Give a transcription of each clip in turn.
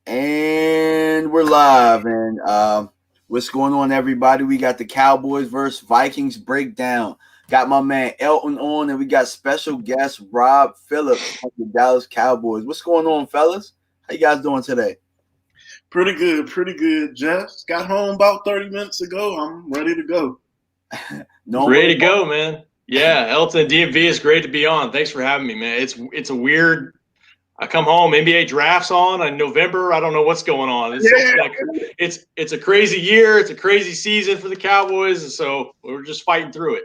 And we're live. And what's going on, everybody? We got the Cowboys versus Vikings breakdown. Got my man Elton on, and we got special guest Rob Phillips of the Dallas Cowboys. What's going on, fellas? How you guys doing today? Pretty good, Jeff. Got home about 30 minutes ago. I'm ready to go. Ready to go, man. Yeah, Elton and DMV is great to be on. Thanks for having me, man. It's a weird. I come home, NBA drafts on in November. I don't know what's going on. It's a crazy year. It's a crazy season for the Cowboys, and so we're just fighting through it.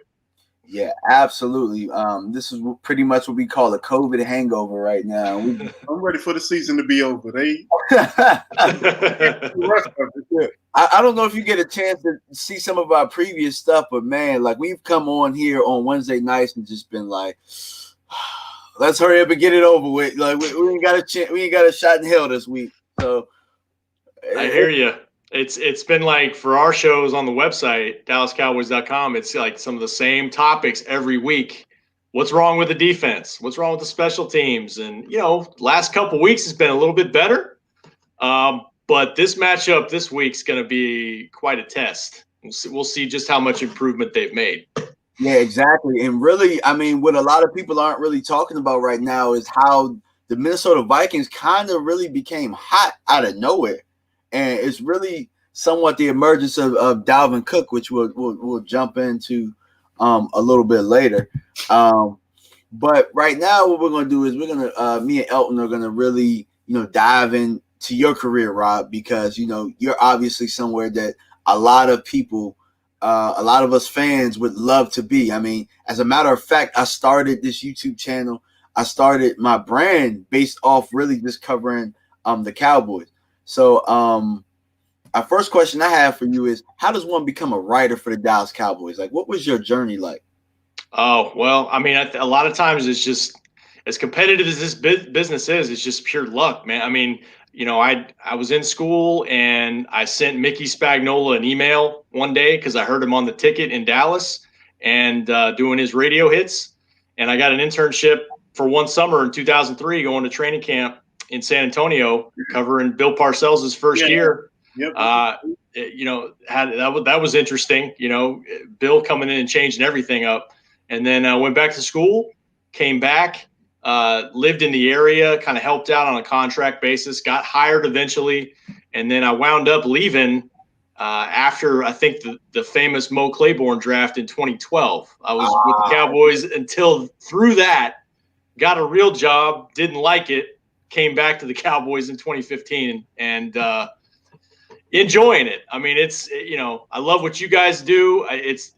Yeah, absolutely. This is pretty much what we call a COVID hangover right now. I'm ready for the season to be over. I don't know if you get a chance to see some of our previous stuff, but man, like we've come on here on Wednesday nights and just been like, let's hurry up and get it over with. Like we ain't got a chance, we ain't got a shot in hell this week. So I hear you. It's been like for our shows on the website, DallasCowboys.com, it's like some of the same topics every week. What's wrong with the defense? What's wrong with the special teams? And, last couple weeks has been a little bit better. But this matchup this week's going to be quite a test. We'll see just how much improvement they've made. Yeah, exactly. And really, I mean, what a lot of people aren't really talking about right now is how the Minnesota Vikings kind of really became hot out of nowhere. And it's really somewhat the emergence of Dalvin Cook, which we'll jump into a little bit later. But right now, what we're going to do is me and Elton are going to really, dive into your career, Rob, because, you're obviously somewhere that a lot of people, a lot of us fans would love to be. I mean, as a matter of fact, I started this YouTube channel. I started my brand based off really just covering the Cowboys. So our first question I have for you is, how does one become a writer for the Dallas Cowboys? Like, what was your journey like? Oh, well, I mean, a lot of times it's just as competitive as this business is, it's just pure luck, man. I mean, I was in school and I sent Mickey Spagnola an email one day because I heard him on the ticket in Dallas and doing his radio hits. And I got an internship for one summer in 2003 going to training camp in San Antonio, covering Bill Parcells' first year. Yep. That was interesting. Bill coming in and changing everything up, and then I went back to school, came back, lived in the area, kind of helped out on a contract basis, got hired eventually, and then I wound up leaving after I think the famous Mo Claiborne draft in 2012. I was with the Cowboys until through that, got a real job, didn't like it. Came back to the Cowboys in 2015 and enjoying it. I mean, it's I love what you guys do. It's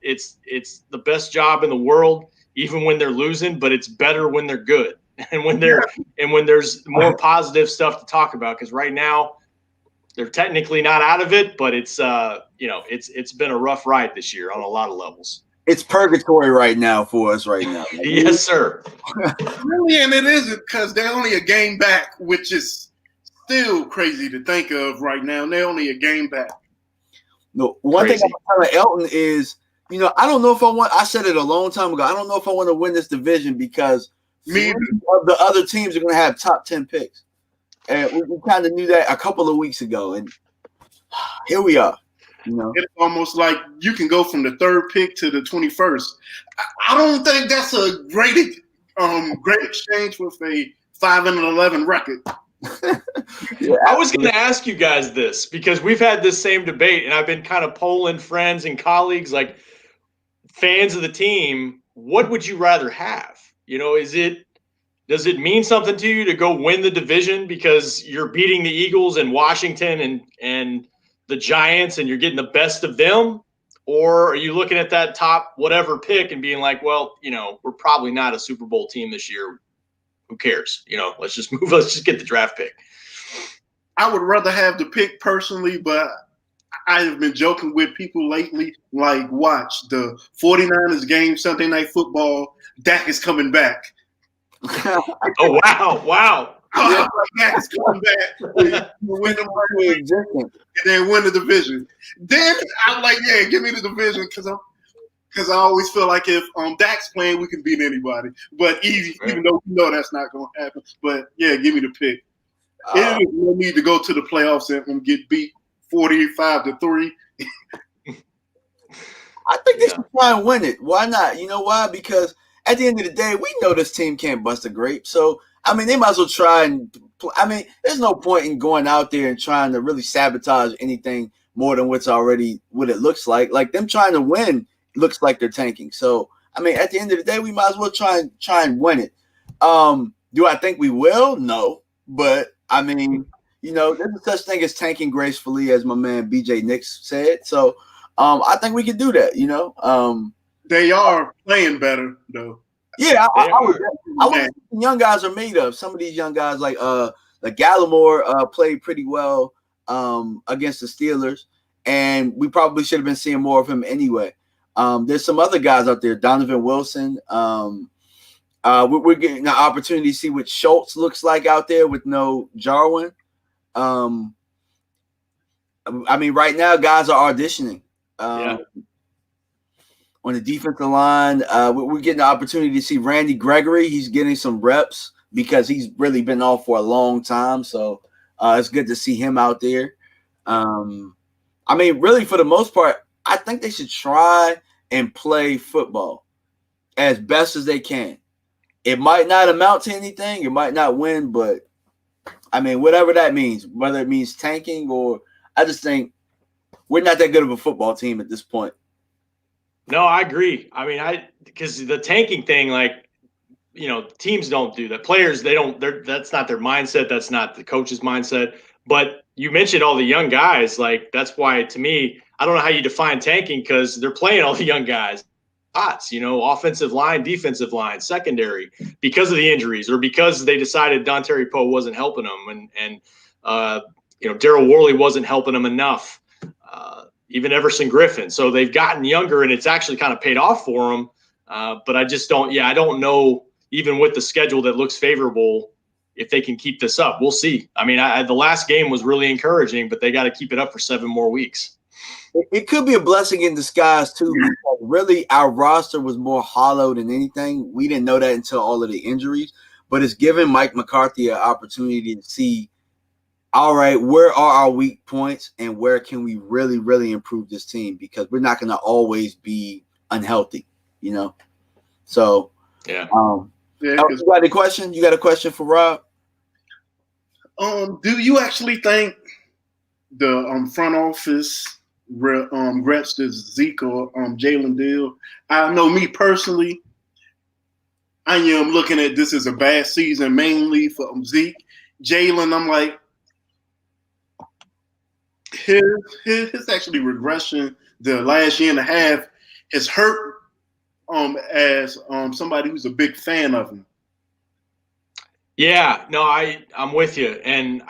the best job in the world, even when they're losing. But it's better when they're good and when there's more positive stuff to talk about. Because right now they're technically not out of it, but it's it's been a rough ride this year on a lot of levels. It's purgatory right now for us right now. Yes, sir. Really, and it isn't because they're only a game back, which is still crazy to think of right now. They're only a game back. No, one thing I'm telling Elton is, I don't know if I said it a long time ago. I don't know if I want to win this division because three of the other teams are going to have top 10 picks. And we kind of knew that a couple of weeks ago. And here we are. It's almost like you can go from the third pick to the 21st. I don't think that's a great exchange with a 5-11 record. Yeah, I was going to ask you guys this because we've had this same debate, and I've been kind of polling friends and colleagues, like fans of the team. What would you rather have? Does it mean something to you to go win the division because you're beating the Eagles and Washington and the Giants and you're getting the best of them? Or are you looking at that top whatever pick and being like, well, we're probably not a Super Bowl team this year. Who cares? Let's just move. Let's just get the draft pick. I would rather have the pick personally, but I have been joking with people lately, like, watch the 49ers game, Sunday Night Football, Dak is coming back. Oh, wow. Dak is coming back. Win and then win the division. Then I'm like, yeah, give me the division because I always feel like if Dak's playing, we can beat anybody. But even though we know that's not going to happen. But, yeah, give me the pick. It is no need to go to the playoffs and get beat 45-3. I think they should try and win it. Why not? You know why? Because at the end of the day, we know this team can't bust a grape. So, I mean, they might as well try and I mean, there's no point in going out there and trying to really sabotage anything more than what's already what it looks like. Like them trying to win looks like they're tanking. So, I mean, at the end of the day, we might as well try and win it. Do I think we will? No. But I mean, you know, there's such thing as tanking gracefully, as my man BJ Nix said. So I think we can do that, you know. They are playing better, though. Yeah, I would young guys are made of. Some of these young guys like Gallimore played pretty well against the Steelers, and we probably should have been seeing more of him anyway. There's some other guys out there, Donovan Wilson. We're getting an opportunity to see what Schultz looks like out there with no Jarwin. I mean, right now, guys are auditioning. On the defensive line, we're getting the opportunity to see Randy Gregory. He's getting some reps because he's really been off for a long time. So it's good to see him out there. I mean, really, for the most part, I think they should try and play football as best as they can. It might not amount to anything. It might not win, but, I mean, whatever that means, whether it means tanking or – I just think we're not that good of a football team at this point. No, I agree. I mean, because the tanking thing, like, you know, teams don't do that. Players, that's not their mindset. That's not the coach's mindset. But you mentioned all the young guys. Like, that's why, to me, I don't know how you define tanking because they're playing all the young guys. You know, offensive line, defensive line, secondary, because of the injuries or because they decided Dontari Poe wasn't helping them and you know, Daryl Worley wasn't helping them enough. Even Everson Griffin. So they've gotten younger and it's actually kind of paid off for them. But I just don't, I don't know, even with the schedule that looks favorable, if they can keep this up. We'll see. I mean, the last game was really encouraging, but they got to keep it up for 7 more weeks. It could be a blessing in disguise, too. Because really, our roster was more hollow than anything. We didn't know that until all of the injuries. But it's given Mike McCarthy an opportunity to see, all right, where are our weak points and where can we really, really improve this team? Because we're not going to always be unhealthy, you know? So, yeah. You got a question? You got a question for Rob? Do you actually think the front office reps the Zeke or Jalen deal? I know me personally, I am looking at this as a bad season mainly for Zeke. Jalen, I'm like, his actually regression the last year and a half has hurt as somebody who's a big fan of him. Yeah, no, I'm with you. And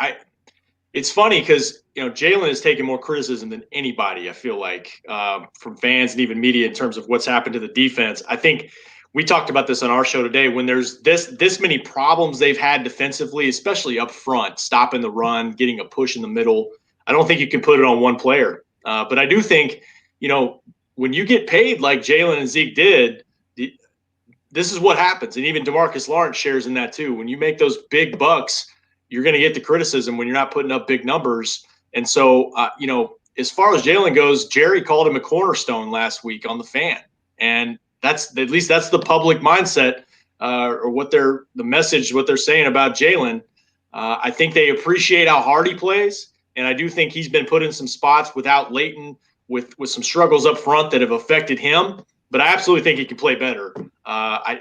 it's funny because, you know, Jalen has taken more criticism than anybody, I feel like, from fans and even media in terms of what's happened to the defense. I think we talked about this on our show today. When there's this many problems they've had defensively, especially up front, stopping the run, getting a push in the middle, I don't think you can put it on one player. But I do think, you know, when you get paid like Jalen and Zeke did, this is what happens. And even DeMarcus Lawrence shares in that too. When you make those big bucks, you're going to get the criticism when you're not putting up big numbers. And so, you know, as far as Jalen goes, Jerry called him a cornerstone last week on the Fan. And that's, at least that's the public mindset or what the message, what they're saying about Jalen. I think they appreciate how hard he plays. And I do think he's been put in some spots without Leighton with some struggles up front that have affected him. But I absolutely think he can play better. I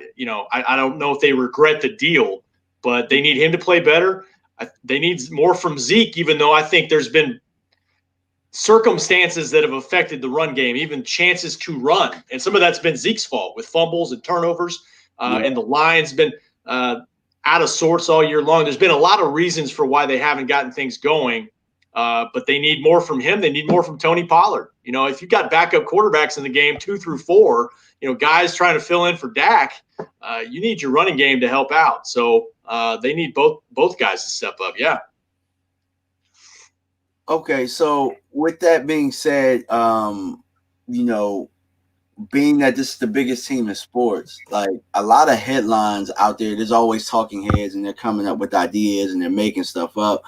don't know if they regret the deal, but they need him to play better. They need more from Zeke, even though I think there's been circumstances that have affected the run game, even chances to run. And some of that's been Zeke's fault with fumbles and turnovers. And the line's been out of sorts all year long. There's been a lot of reasons for why they haven't gotten things going. But they need more from him. They need more from Tony Pollard. You know, if you've got backup quarterbacks in the game 2 through 4, you know, guys trying to fill in for Dak, you need your running game to help out. So they need both guys to step up. Yeah. Okay, so with that being said, you know, being that this is the biggest team in sports, like a lot of headlines out there, there's always talking heads and they're coming up with ideas and they're making stuff up.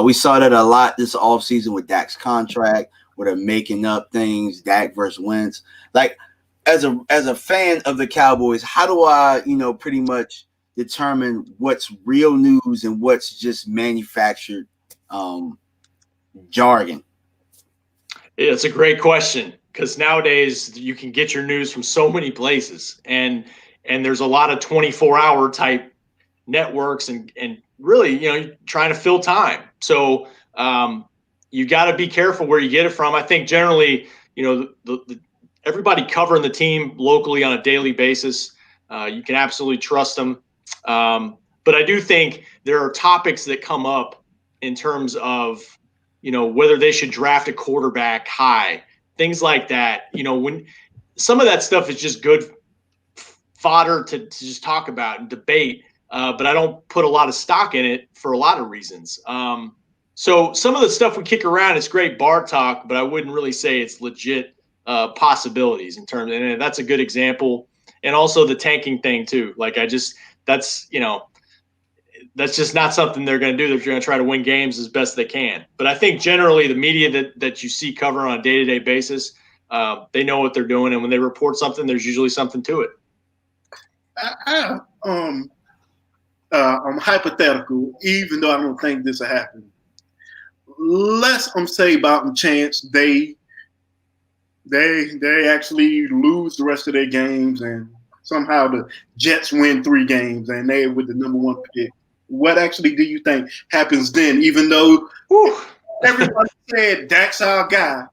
We saw that a lot this offseason with Dax contract, where they're making up things, Dak versus Wentz. Like, as a fan of the Cowboys, how do I, pretty much determine what's real news and what's just manufactured jargon? It's a great question, because nowadays you can get your news from so many places, and there's a lot of 24-hour type networks and really, trying to fill time. So you got to be careful where you get it from. I think generally, the everybody covering the team locally on a daily basis, you can absolutely trust them. But I do think there are topics that come up in terms of, whether they should draft a quarterback high, things like that. When some of that stuff is just good fodder to just talk about and debate, but I don't put a lot of stock in it for a lot of reasons. So some of the stuff we kick around is great bar talk, but I wouldn't really say it's legit possibilities in terms, and that's a good example. And also the tanking thing too. Like that's just not something they're going to do. They're going to try to win games as best they can. But I think generally the media that you see cover on a day-to-day basis, they know what they're doing. And when they report something, there's usually something to it. I'm hypothetical, even though I don't think this will happen. Let's say about chance they actually lose the rest of their games and somehow the Jets win 3 games and they're with the number 1 pick. What actually do you think happens then? Even though everybody said Dak's our guy,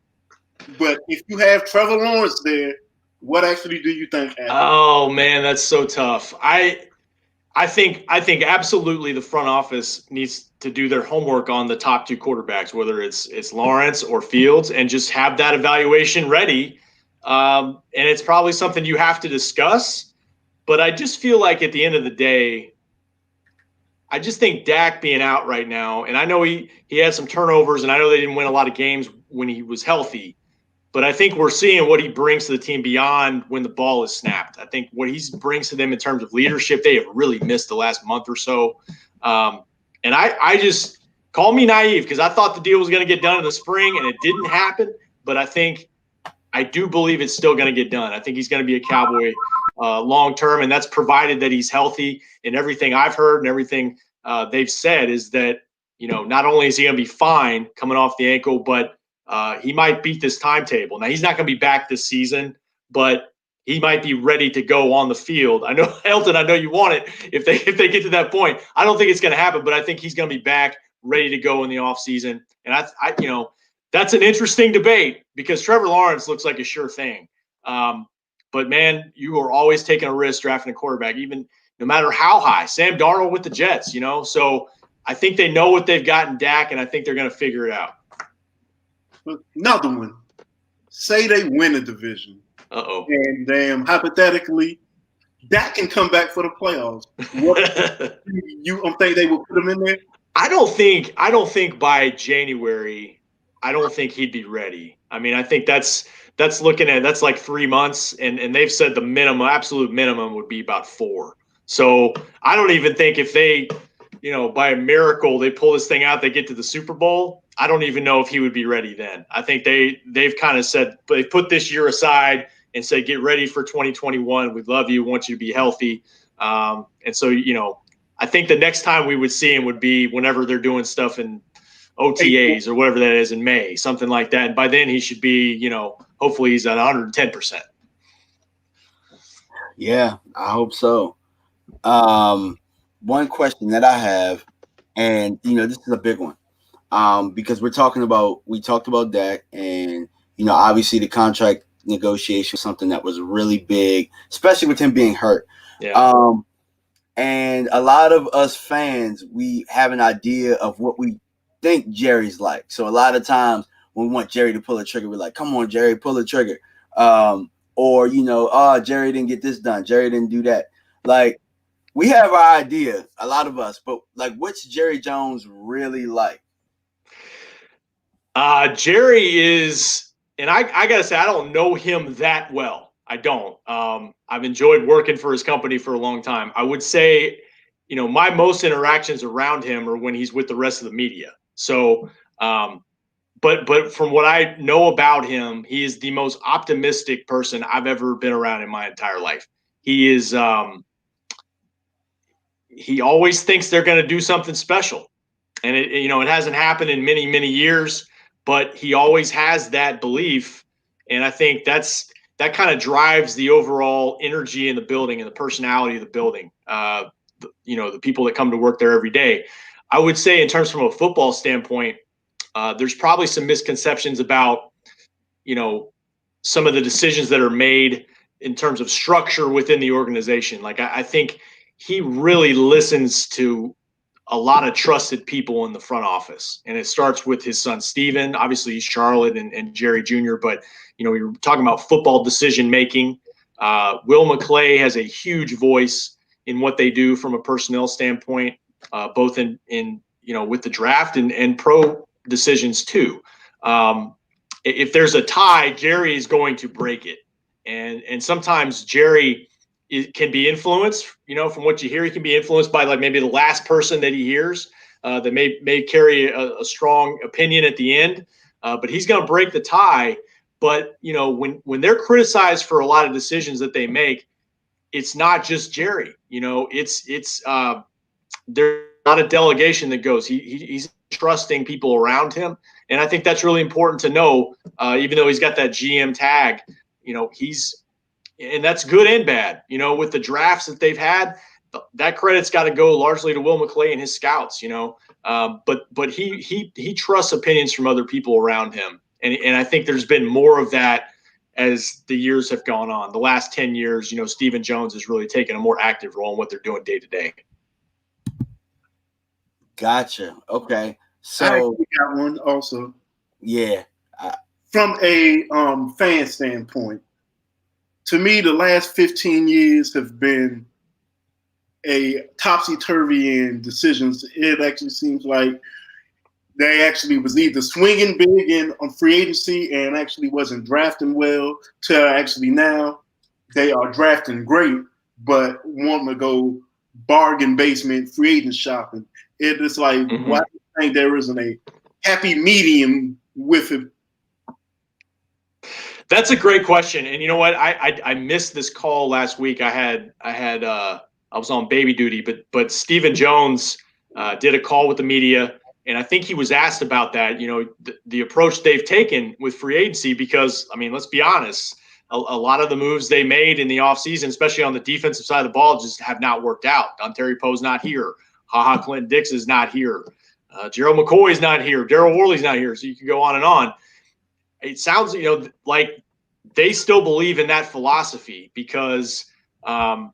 but if you have Trevor Lawrence there, what actually do you think happens? Oh man, that's so tough. I think absolutely the front office needs to do their homework on the top 2 quarterbacks, whether it's Lawrence or Fields, and just have that evaluation ready. And it's probably something you have to discuss. But I just feel like at the end of the day, I just think Dak being out right now, and I know he had some turnovers, and I know they didn't win a lot of games when he was healthy, but I think we're seeing what he brings to the team beyond when the ball is snapped. I think what he brings to them in terms of leadership, they have really missed the last month or so. And I just – call me naive, because I thought the deal was going to get done in the spring, and it didn't happen. But I do believe it's still going to get done. I think he's going to be a Cowboy long term, and that's provided that he's healthy. And everything I've heard and everything they've said is that, not only is he going to be fine coming off the ankle, but he might beat this timetable. Now, he's not going to be back this season, but he might be ready to go on the field. I know, Elton, I know you want it if they get to that point. I don't think it's going to happen, but I think he's going to be back ready to go in the offseason. And I that's an interesting debate, because Trevor Lawrence looks like a sure thing. But man, you are always taking a risk drafting a quarterback, even no matter how high. Sam Darnold with the Jets, So I think they know what they've got in Dak, and I think they're going to figure it out. Another one. Say they win a division. Uh-oh. And damn, hypothetically, Dak can come back for the playoffs. What you think they will put him in there? I don't think by January, I don't think he'd be ready. I mean, I think that's like 3 months, and they've said the absolute minimum would be about 4. So I don't even think if they, by a miracle, they pull this thing out, they get to the Super Bowl, I don't even know if he would be ready then. I think they've kind of said, they put this year aside and said, get ready for 2021. We love you, want you to be healthy. And so, I think the next time we would see him would be whenever they're doing stuff in OTAs or whatever that is in May, something like that. And by then he should be, hopefully he's at 110%. Yeah, I hope so. One question that I have, and this is a big one, because we talked about Dak, and obviously the contract negotiation was something that was really big, especially with him being hurt. Yeah. And a lot of us fans, we have an idea of what we think Jerry's like. So a lot of times when we want Jerry to pull a trigger, we're like, come on, Jerry, pull a trigger. Or, Jerry didn't get this done. Jerry didn't do that. Like, we have our idea, a lot of us, but like, what's Jerry Jones really like? Jerry is, and I got to say, I don't know him that well. I don't. I've enjoyed working for his company for a long time. I would say, my most interactions around him are when he's with the rest of the media. So, but from what I know about him, he is the most optimistic person I've ever been around in my entire life. He is, he always thinks they're going to do something special. And it hasn't happened in many, many years, but he always has that belief. And I think that kind of drives the overall energy in the building and the personality of the building. The people that come to work there every day. I would say in terms from a football standpoint, there's probably some misconceptions about, some of the decisions that are made in terms of structure within the organization. Like I think he really listens to a lot of trusted people in the front office. And it starts with his son, Steven. Obviously, he's Charlotte and Jerry Jr., but, we were talking about football decision-making. Will McClay has a huge voice in what they do from a personnel standpoint, both in with the draft and pro decisions too. If there's a tie, Jerry is going to break it. And sometimes Jerry can be influenced, from what you hear. He can be influenced by like maybe the last person that he hears that may carry a strong opinion at the end, but he's going to break the tie. But when they're criticized for a lot of decisions that they make, it's not just Jerry. It's there's not a delegation that goes. He's trusting people around him, and I think that's really important to know. Even though he's got that GM tag, and that's good and bad. With the drafts that they've had, that credit's got to go largely to Will McClay and his scouts. But he trusts opinions from other people around him, and I think there's been more of that as the years have gone on. The last 10 years, Stephen Jones has really taken a more active role in what they're doing day to day. Gotcha. Okay. So I actually got one also. Yeah. From a fan standpoint, to me, the last 15 years have been a topsy-turvy in decisions. It actually seems like they actually was either swinging big on free agency and actually wasn't drafting well, to actually now they are drafting great, but want to go bargain basement free agent shopping. It is like, why do you think there isn't a happy medium with it? That's a great question. And you know what? I missed this call last week. I was on baby duty, but Stephen Jones did a call with the media, and I think he was asked about that, the approach they've taken with free agency, because, let's be honest, a lot of the moves they made in the offseason, especially on the defensive side of the ball, just have not worked out. Dontari Poe's not here. HaHa Clinton Dix is not here. Gerald McCoy's not here. Daryl Worley's not here. So you can go on and on. It sounds, like they still believe in that philosophy, because the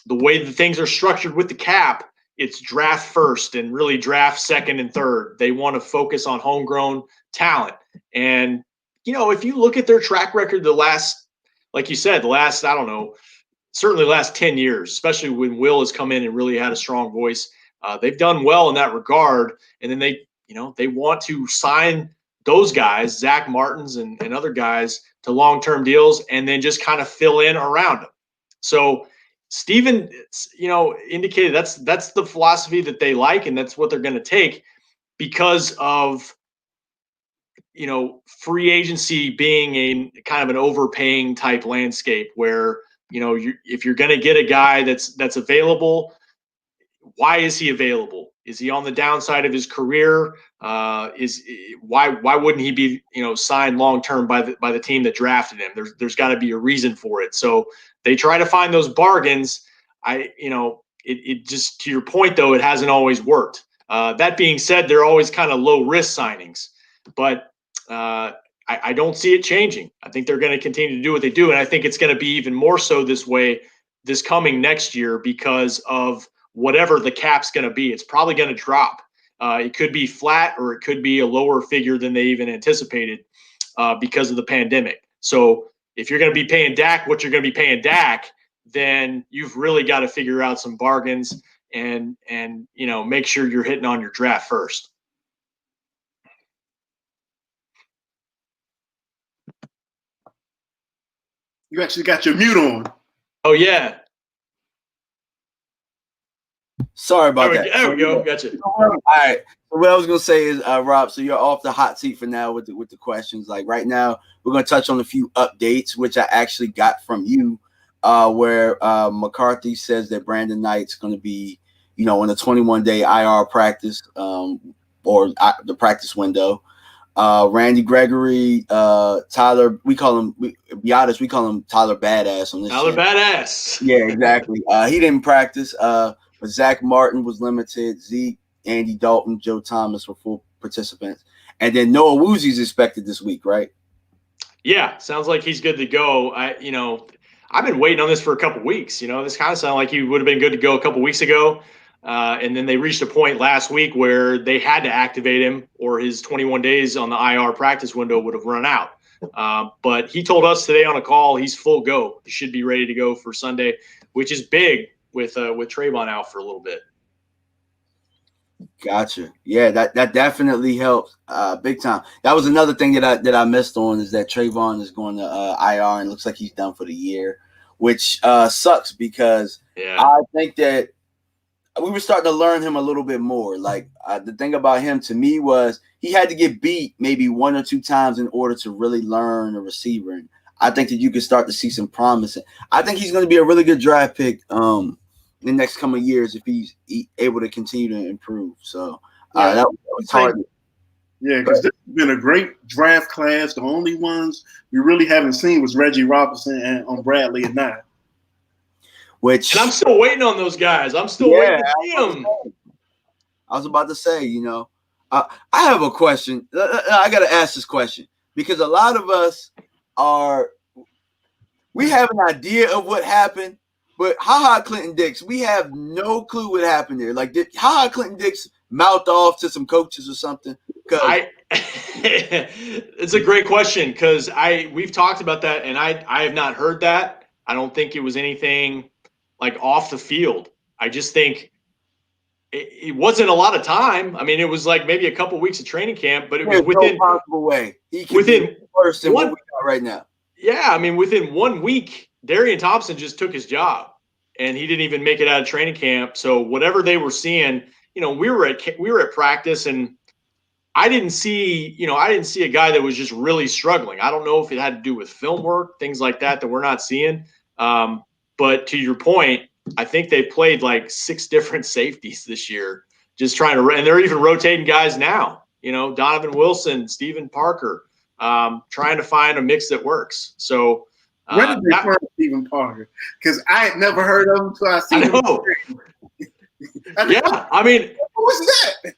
way that things are structured with the cap, it's draft first and really draft second and third. They want to focus on homegrown talent. And, if you look at their track record, like you said, certainly the last 10 years, especially when Will has come in and really had a strong voice, they've done well in that regard. And then they want to sign those guys, Zach Martins and other guys, to long-term deals, and then just kind of fill in around them. So Stephen, indicated that's the philosophy that they like, and that's what they're going to take, because of, free agency being a kind of an overpaying type landscape where, if you're going to get a guy that's available, why is he available? Is he on the downside of his career? Why wouldn't he be signed long term by the team that drafted him? There's got to be a reason for it. So they try to find those bargains. It just, to your point though, it hasn't always worked. That being said, they're always kind of low risk signings, but I don't see it changing. I think they're going to continue to do what they do, and I think it's going to be even more so this way this coming next year because of whatever the cap's going to be. It's probably going to drop. It could be flat, or it could be a lower figure than they even anticipated because of the pandemic. So if you're going to be paying Dak what you're going to be paying Dak, then you've really got to figure out some bargains and make sure you're hitting on your draft first. You actually got your mute on. Oh, yeah. Sorry about that. There we go. Gotcha. All right. So what I was gonna say is, Rob, so you're off the hot seat for now with the questions. Like right now, we're gonna touch on a few updates, which I actually got from you, where McCarthy says that Brandon Knight's gonna be, in a 21-day IR practice, or the practice window. Randy Gregory, Tyler, we call him Tyler Badass on this. Tyler Badass. Yeah, exactly. He didn't practice. But Zach Martin was limited. Zeke, Andy Dalton, Joe Thomas were full participants. And then Noah Woozy's expected this week, right? Yeah, sounds like he's good to go. I've been waiting on this for a couple weeks. This kind of sounded like he would have been good to go a couple weeks ago. And then they reached a point last week where they had to activate him or his 21 days on the IR practice window would have run out. But he told us today on a call he's full go. He should be ready to go for Sunday, which is big with Trayvon out for a little bit. Gotcha. Yeah, that definitely helps big time. That was another thing that I missed on is that Trayvon is going to IR and looks like he's done for the year, which sucks because I think that we were starting to learn him a little bit more. Like the thing about him to me was he had to get beat maybe one or two times in order to really learn a receiver. And I think that you could start to see some promise. I think he's going to be a really good draft pick in the next couple of years if he's able to continue to improve. So that was hard. Yeah, because this has been a great draft class. The only ones we really haven't seen was Reggie Robinson and Bradley and Nye. And I'm still waiting on those guys. I'm still waiting to see them. I was about to say, I have a question. I got to ask this question because a lot of us we have an idea of what happened, but Clinton Dix, we have no clue what happened there. Like, did Clinton Dix mouth off to some coaches or something? It's a great question because we've talked about that, and I have not heard that. I don't think it was anything like off the field. I just think it wasn't a lot of time. I mean, it was like maybe a couple of weeks of training camp, but it was within no possible way he could be worse than what we got right now. Yeah, I mean, within 1 week, Darian Thompson just took his job, and he didn't even make it out of training camp. So whatever they were seeing, we were at practice, and I didn't see a guy that was just really struggling. I don't know if it had to do with film work, things like that we're not seeing. But to your point, I think they played like 6 different safeties this year, just trying to, and they're even rotating guys now. Donovan Wilson, Stephen Parker, trying to find a mix that works. So where did they find Stephen Parker? Because I had never heard of him until I seen him. Yeah, I mean, what was that?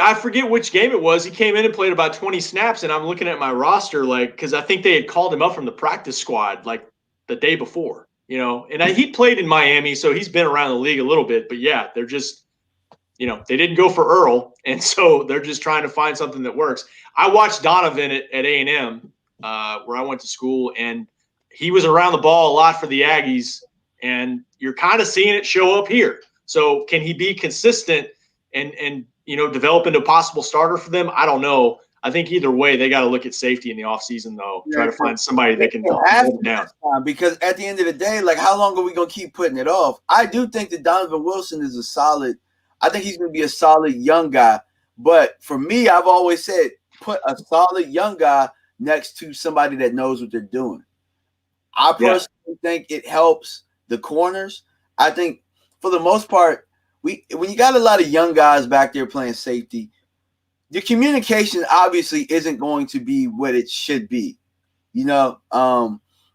I forget which game it was. He came in and played about 20 snaps, and I'm looking at my roster because I think they had called him up from the practice squad like the day before. And he played in Miami, so he's been around the league a little bit. But yeah, they're just, they didn't go for Earl, and so they're just trying to find something that works. I watched Donovan at A&M, where I went to school, and he was around the ball a lot for the Aggies, and you're kind of seeing it show up here. So can he be consistent and develop into a possible starter for them? I don't know. I think either way, they got to look at safety in the offseason, though. Try to find somebody that can hold it down. Because at the end of the day, like, how long are we going to keep putting it off? I do think that Donovan Wilson is I think he's going to be a solid young guy. But for me, I've always said put a solid young guy next to somebody that knows what they're doing. I personally think it helps the corners. I think for the most part, when you got a lot of young guys back there playing safety, the communication obviously isn't going to be what it should be.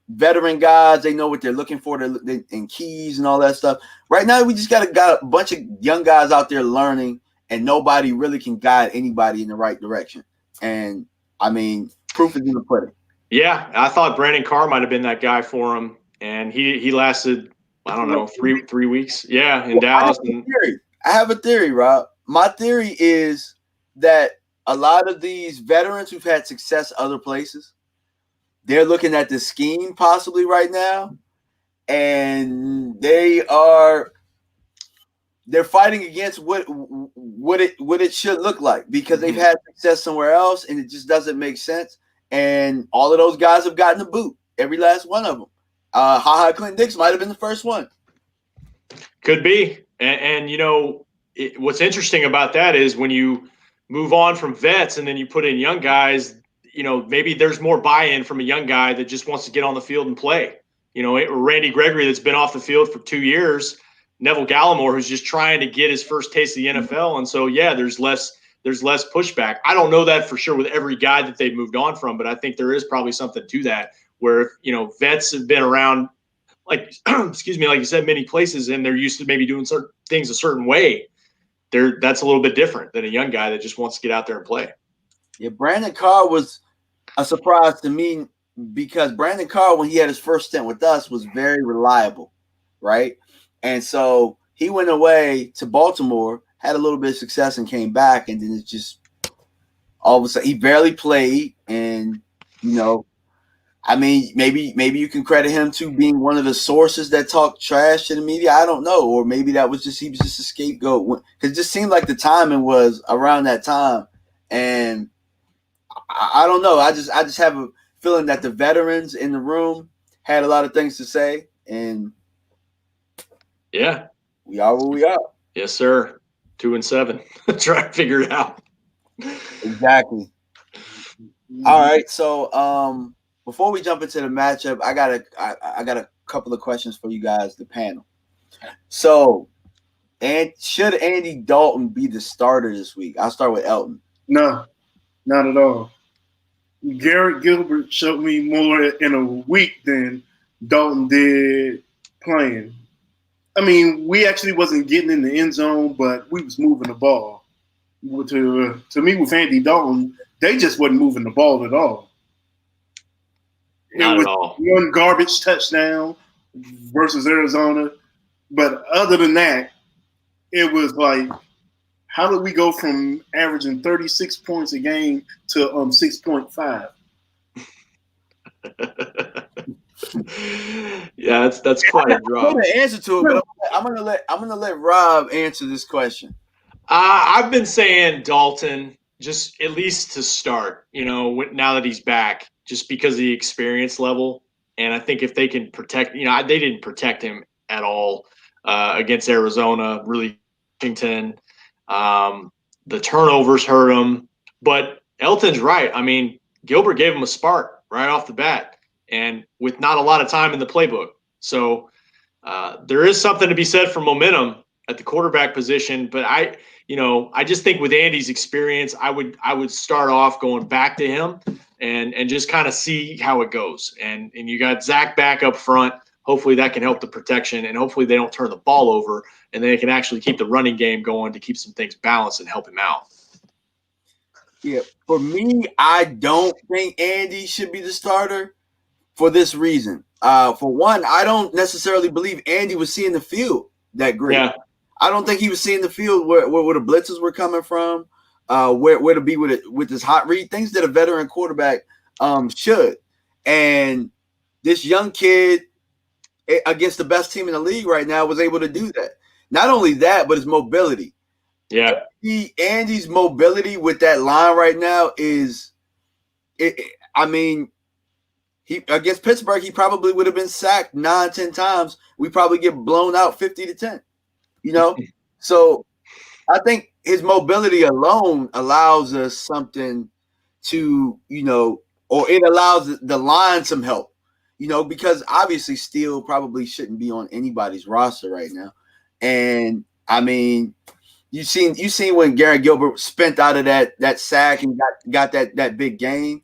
Veteran guys, they know what they're looking for and keys and all that stuff. Right now, we just got a bunch of young guys out there learning, and nobody really can guide anybody in the right direction. And, I mean, proof is in the pudding. Yeah, I thought Brandon Carr might have been that guy for him, and he lasted, I don't know, three weeks. Yeah, in Dallas. I have a theory, Rob. My theory is that a lot of these veterans who've had success other places, they're looking at the scheme possibly right now, and they're fighting against what it should look like because they've had success somewhere else, and it just doesn't make sense. And all of those guys have gotten the boot. every last one of them. Ha Clinton Dix might have been the first one. Could be. And you know, what's interesting about that is when you move on from vets and then you put in young guys, you know, maybe there's more buy-in from a young guy that just wants to get on the field and play. You know, Randy Gregory that's been off the field for 2 years, Neville Gallimore who's just trying to get his first taste of the NFL. And so, yeah, there's less pushback. I don't know that for sure with every guy that they've moved on from, but I think there is probably something to that where, you know, vets have been around, like, excuse me, like you said, many places, and they're used to maybe doing certain things a certain way. That's a little bit different than a young guy that just wants to get out there and play. Yeah, Brandon Carr was a surprise to me because Brandon Carr, when he had his first stint with us, was very reliable, right? And so he went away to Baltimore, had a little bit of success, and came back, and then it's just all of a sudden he barely played, and you know, I mean, maybe you can credit him to being one of the sources that talk trash to the media. I don't know, or maybe he was just a scapegoat because it just seemed like the timing was around that time, and I don't know. I just have a feeling that the veterans in the room had a lot of things to say, and yeah, we are where we are. Yes, sir. 2-7. Try to figure it out. Exactly. All right, so before we jump into the matchup, I got a couple of questions for you guys, the panel. So, and should Andy Dalton be the starter this week? I'll start with Elton. No, not at all. Garrett Gilbert showed me more in a week than Dalton did playing. I mean, we actually wasn't getting in the end zone, but we was moving the ball. To me, with Andy Dalton, they just wasn't moving the ball at all. Not at all. One garbage touchdown versus Arizona. But other than that, it was like, how did we go from averaging 36 points a game to 6.5? Yeah, that's quite a drop. I know the answer to it, but I'm gonna let Rob answer this question. I've been saying Dalton just at least to start. You know, now that he's back, just because of the experience level, and I think if they can protect, you know, they didn't protect him at all against Arizona. Really, Washington. The turnovers hurt him, but Elton's right. I mean, Gilbert gave him a spark right off the bat, and with not a lot of time in the playbook. So there is something to be said for momentum at the quarterback position. But I just think with Andy's experience, I would start off going back to him and just kind of see how it goes. And you got Zach back up front. Hopefully that can help the protection, and hopefully they don't turn the ball over, and they can actually keep the running game going to keep some things balanced and help him out. Yeah, for me, I don't think Andy should be the starter for this reason. For one, I don't necessarily believe Andy was seeing the field that great. Yeah. I don't think he was seeing the field where the blitzes were coming from, where to be with his hot read, things that a veteran quarterback should. And this young kid against the best team in the league right now was able to do that. Not only that, but his mobility. Yeah. Andy's mobility with that line right now is I mean, he against Pittsburgh, he probably would have been sacked 9-10 times. We probably get blown out 50-10. You know? So I think his mobility alone allows us something to, you know, or it allows the line some help. You know, because obviously Steele probably shouldn't be on anybody's roster right now. And I mean, you seen when Garrett Gilbert spent out of that sack and got that big gain.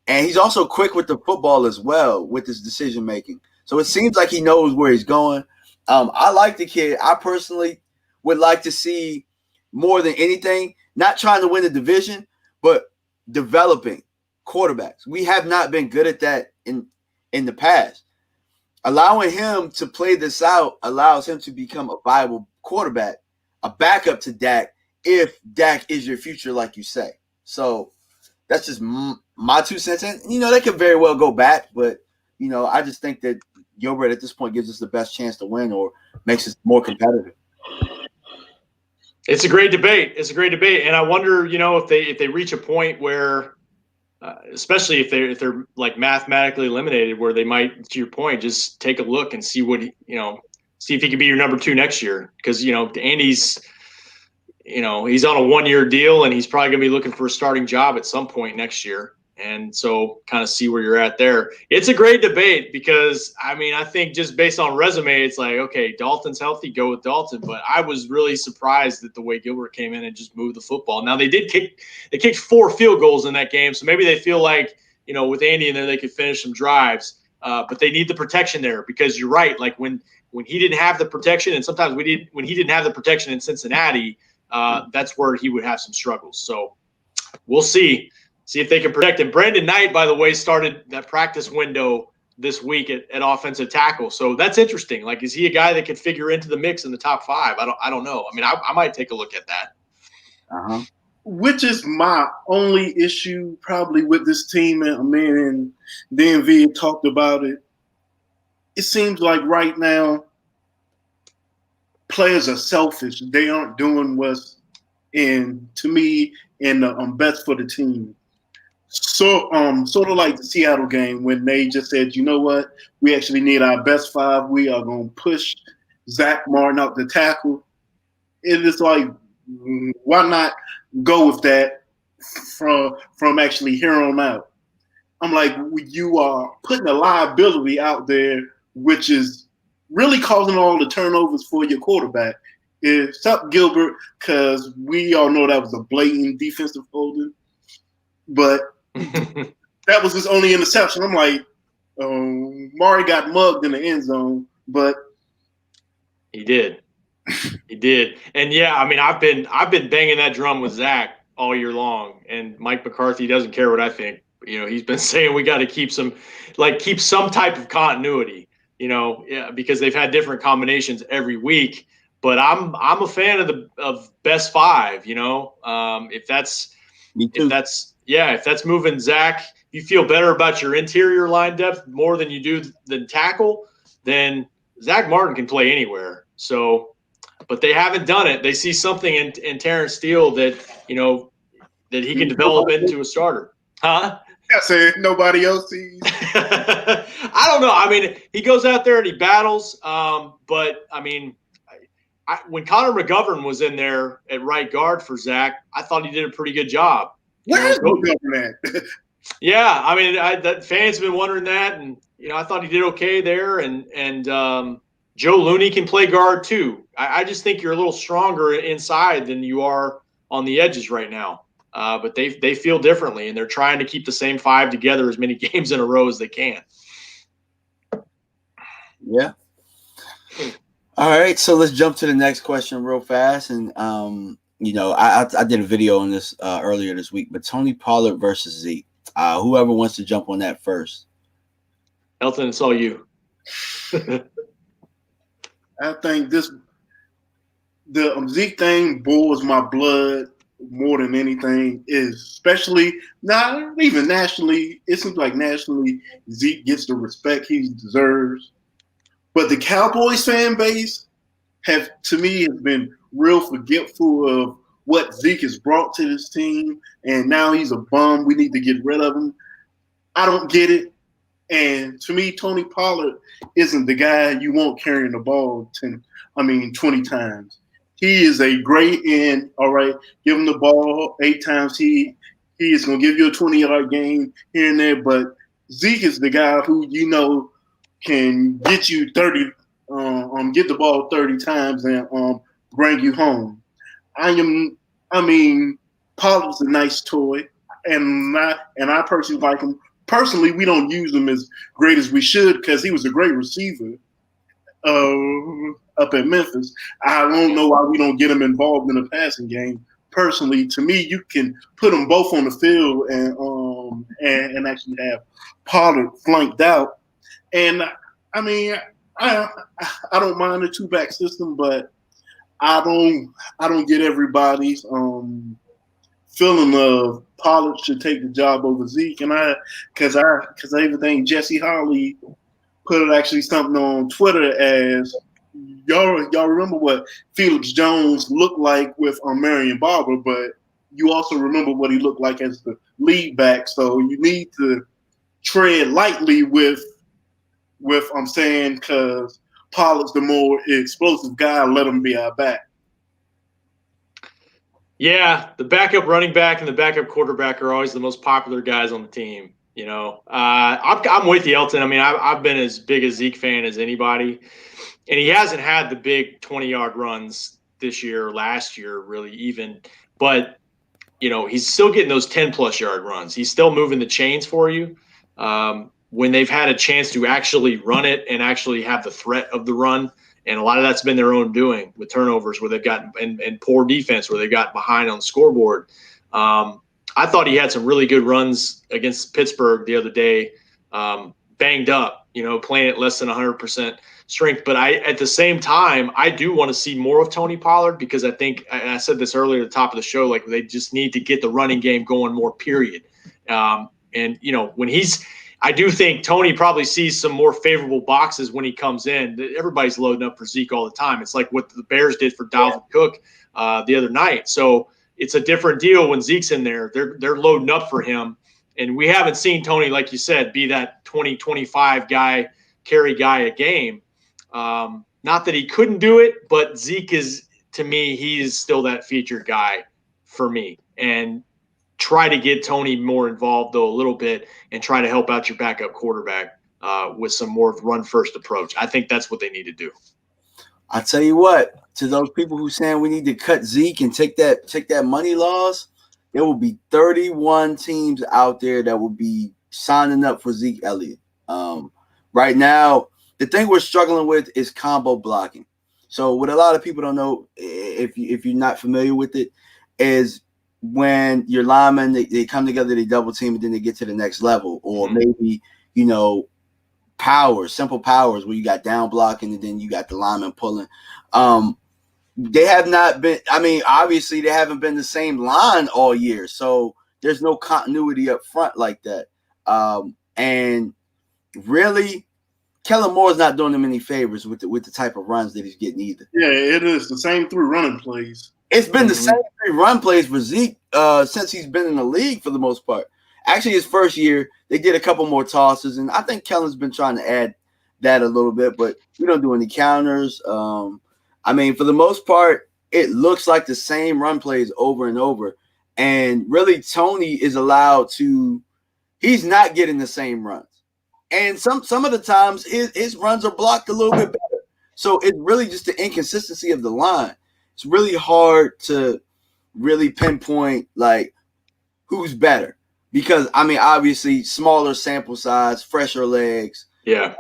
And he's also quick with the football as well with his decision making. So it seems like he knows where he's going. I like the kid. I personally would like to see more than anything, not trying to win the division, but developing quarterbacks. We have not been good at that in the past. Allowing him to play this out allows him to become a viable quarterback, a backup to Dak, if Dak is your future, like you say. So that's just my 2 cents. And, you know, they could very well go back, but, you know, I just think that Gilbert at this point gives us the best chance to win or makes us more competitive. It's a great debate. And I wonder, you know, if they reach a point where especially if they're like mathematically eliminated, where they might, to your point, just take a look and see see if he can be your number 2 next year. Because Andy's, he's on a 1-year deal, and he's probably going to be looking for a starting job at some point next year. And so kind of see where you're at there. It's a great debate because, I think just based on resume, it's like, okay, Dalton's healthy, go with Dalton. But I was really surprised at the way Gilbert came in and just moved the football. Now, they kicked 4 field goals in that game, so maybe they feel like, with Andy in there, they could finish some drives. But they need the protection there because you're right. Like when he didn't have the protection, and sometimes when he didn't have the protection in Cincinnati, that's where he would have some struggles. So we'll see if they can protect him. Brandon Knight, by the way, started that practice window this week at offensive tackle. So that's interesting. Like, is he a guy that could figure into the mix in the top 5? I don't know. I might take a look at that. Uh-huh. Which is my only issue probably with this team. And and DMV talked about it. It seems like right now players are selfish. They aren't doing what's to me the best for the team. So sort of like the Seattle game when they just said, you know what, we actually need our best 5. We are going to push Zach Martin out the tackle. It is like, why not go with that from actually here on out? I'm like, you are putting a liability out there, which is really causing all the turnovers for your quarterback. Except Gilbert, because we all know that was a blatant defensive holding. But that was his only interception. I'm like, Mari got mugged in the end zone, but he did. And yeah, I've been banging that drum with Zach all year long, and Mike McCarthy doesn't care what I think. He's been saying we got to keep some type of continuity. Because they've had different combinations every week. But I'm a fan of best 5. If that's moving Zach, you feel better about your interior line depth more than you do than tackle, then Zach Martin can play anywhere. So, but they haven't done it. They see something in Terrence Steele that that he can develop into a starter, huh? I said nobody else sees. I don't know. He goes out there and he battles. But when Connor McGovern was in there at right guard for Zach, I thought he did a pretty good job. Where's McGovern at? Yeah, that fans have been wondering that, and I thought he did okay there. And Joe Looney can play guard too. I just think you're a little stronger inside than you are on the edges right now. But they feel differently, and they're trying to keep the same 5 together as many games in a row as they can. Yeah. All right, so let's jump to the next question real fast. And I did a video on this earlier this week, but Tony Pollard versus Zeke. Whoever wants to jump on that first. Elton, it's all you. I think the Zeke thing boils my blood more than anything, especially not even nationally. It seems like nationally Zeke gets the respect he deserves. But the Cowboys fan base has been real forgetful of what Zeke has brought to this team, and now he's a bum. We need to get rid of him. I don't get it. And to me, Tony Pollard isn't the guy you want carrying the ball 20 times. He is a great end. All right, give him the ball 8 times. He is going to give you a 20-yard game here and there. But Zeke is the guy who can get you 30, get the ball 30 times and bring you home. Pollard's a nice toy, and I personally like him. Personally, we don't use him as great as we should because he was a great receiver up at Memphis. I don't know why we don't get him involved in the passing game. Personally, to me, you can put them both on the field and actually have Pollard flanked out. And I don't mind the 2-back system, but I don't get everybody's feeling of Pollard should take the job over Zeke, and because I even think Jesse Holly put actually something on Twitter as y'all remember what Felix Jones looked like with Marion Barber, but you also remember what he looked like as the lead back. So you need to tread lightly with I'm saying, because Pollard's the more explosive guy. Let him be our back. Yeah, the backup running back and the backup quarterback are always the most popular guys on the team. You know, I'm with you, Elton. I mean, I've been as big a Zeke fan as anybody, and he hasn't had the big 20-yard runs this year or last year, really even. But you know, he's still getting those 10-plus yard runs. He's still moving the chains for you. When they've had a chance to actually run it and actually have the threat of the run, and a lot of that's been their own doing with turnovers where they've gotten and poor defense where they've got behind on the scoreboard. I thought he had some really good runs against Pittsburgh the other day, banged up, you know, playing at less than 100% strength. But at the same time, I do want to see more of Tony Pollard because I think, and I said this earlier at the top of the show, like they just need to get the running game going more, period. And, you know, I do think Tony probably sees some more favorable boxes when he comes in. Everybody's loading up for Zeke all the time. It's like what the Bears did for Dalvin Cook the other night. So it's a different deal when Zeke's in there. They're loading up for him. And we haven't seen Tony, like you said, be that 20, 25 guy, carry guy a game. Not that he couldn't do it, but Zeke is, to me, he is still that featured guy for me. And try to get Tony more involved, though, a little bit and try to help out your backup quarterback with some more run-first approach. I think that's what they need to do. I tell you what, to those people who saying we need to cut Zeke and take that money loss, there will be 31 teams out there that will be signing up for Zeke Elliott. Right now, the thing we're struggling with is combo blocking. So what a lot of people don't know, if you're not familiar with it, is when your linemen, they come together, they double team, and then they get to the next level. Or maybe, you know, simple powers where you got down blocking and then you got the lineman pulling. They have not been, I mean, obviously they haven't been the same line all year. So there's no continuity up front like that. And really, Kellen Moore's not doing them any favors with the type of runs that he's getting either. Yeah, it is the same 3 running plays. It's been the same 3 run plays for Zeke since he's been in the league for the most part. Actually, his first year, they did a couple more tosses, and I think Kellen's been trying to add that a little bit, but we don't do any counters. I mean, for the most part, it looks like the same run plays over and over. And really, Tony is allowed to – he's not getting the same runs. And some of the times, his runs are blocked a little bit better. So it's really just the inconsistency of the line. It's really hard to really pinpoint, like, who's better. Because, I mean, obviously, smaller sample size, fresher legs. Yeah.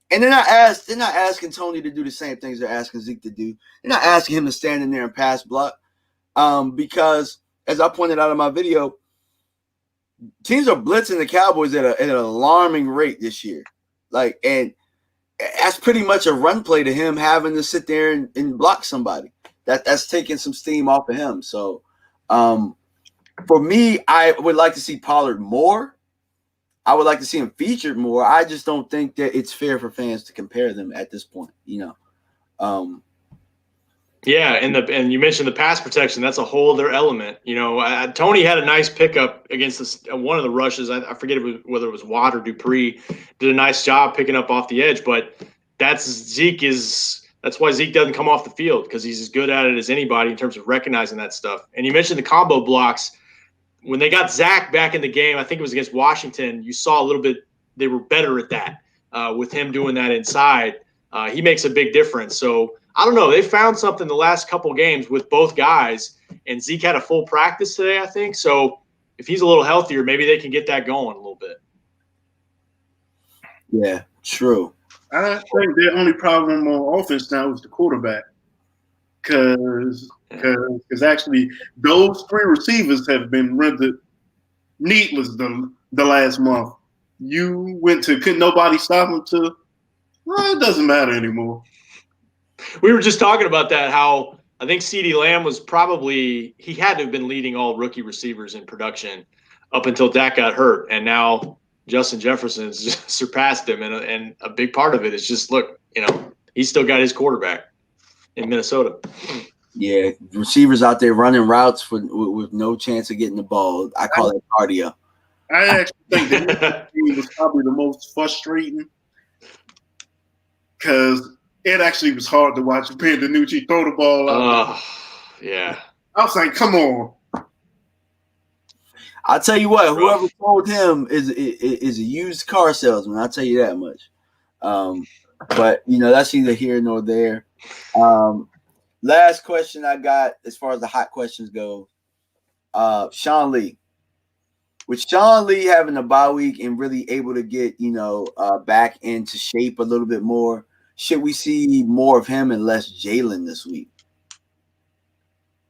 And they're not asking Tony to do the same things they're asking Zeke to do. They're not asking him to stand in there and pass block. Because, as I pointed out in my video, teams are blitzing the Cowboys at an alarming rate this year. Like, and that's pretty much a run play to him having to sit there and block somebody. That's taking some steam off of him. So, for me, I would like to see Pollard more. I would like to see him featured more. I just don't think that it's fair for fans to compare them at this point, you know. Yeah, and you mentioned the pass protection. That's a whole other element. You know, Tony had a nice pickup against one of the rushes. I forget whether it was Watt or Dupree. Did a nice job picking up off the edge, but that's why Zeke doesn't come off the field, because he's as good at it as anybody in terms of recognizing that stuff. And you mentioned the combo blocks. When they got Zach back in the game, I think it was against Washington, you saw a little bit they were better at that with him doing that inside. He makes a big difference. So I don't know. They found something the last couple games with both guys, and Zeke had a full practice today, I think. So if he's a little healthier, maybe they can get that going a little bit. Yeah, true. I think their only problem on offense now is the quarterback. Because actually those 3 receivers have been rendered needless the last month. You went to couldn't nobody stop them to it doesn't matter anymore. We were just talking about that, how I think CeeDee Lamb was he had to have been leading all rookie receivers in production up until Dak got hurt, and now Justin Jefferson's just surpassed him, and a big part of it is just, look, you know, he's still got his quarterback in Minnesota. Yeah, receivers out there running routes with no chance of getting the ball. I call it cardio. I actually think the game was probably the most frustrating because it actually was hard to watch Ben DiNucci throw the ball out. Yeah. I was like, come on. I'll tell you what, whoever told him is a used car salesman. I'll tell you that much. But, that's neither here nor there. Last question I got as far as the hot questions go. Sean Lee. With Sean Lee having a bye week and really able to get, back into shape a little bit more, should we see more of him and less Jalen this week?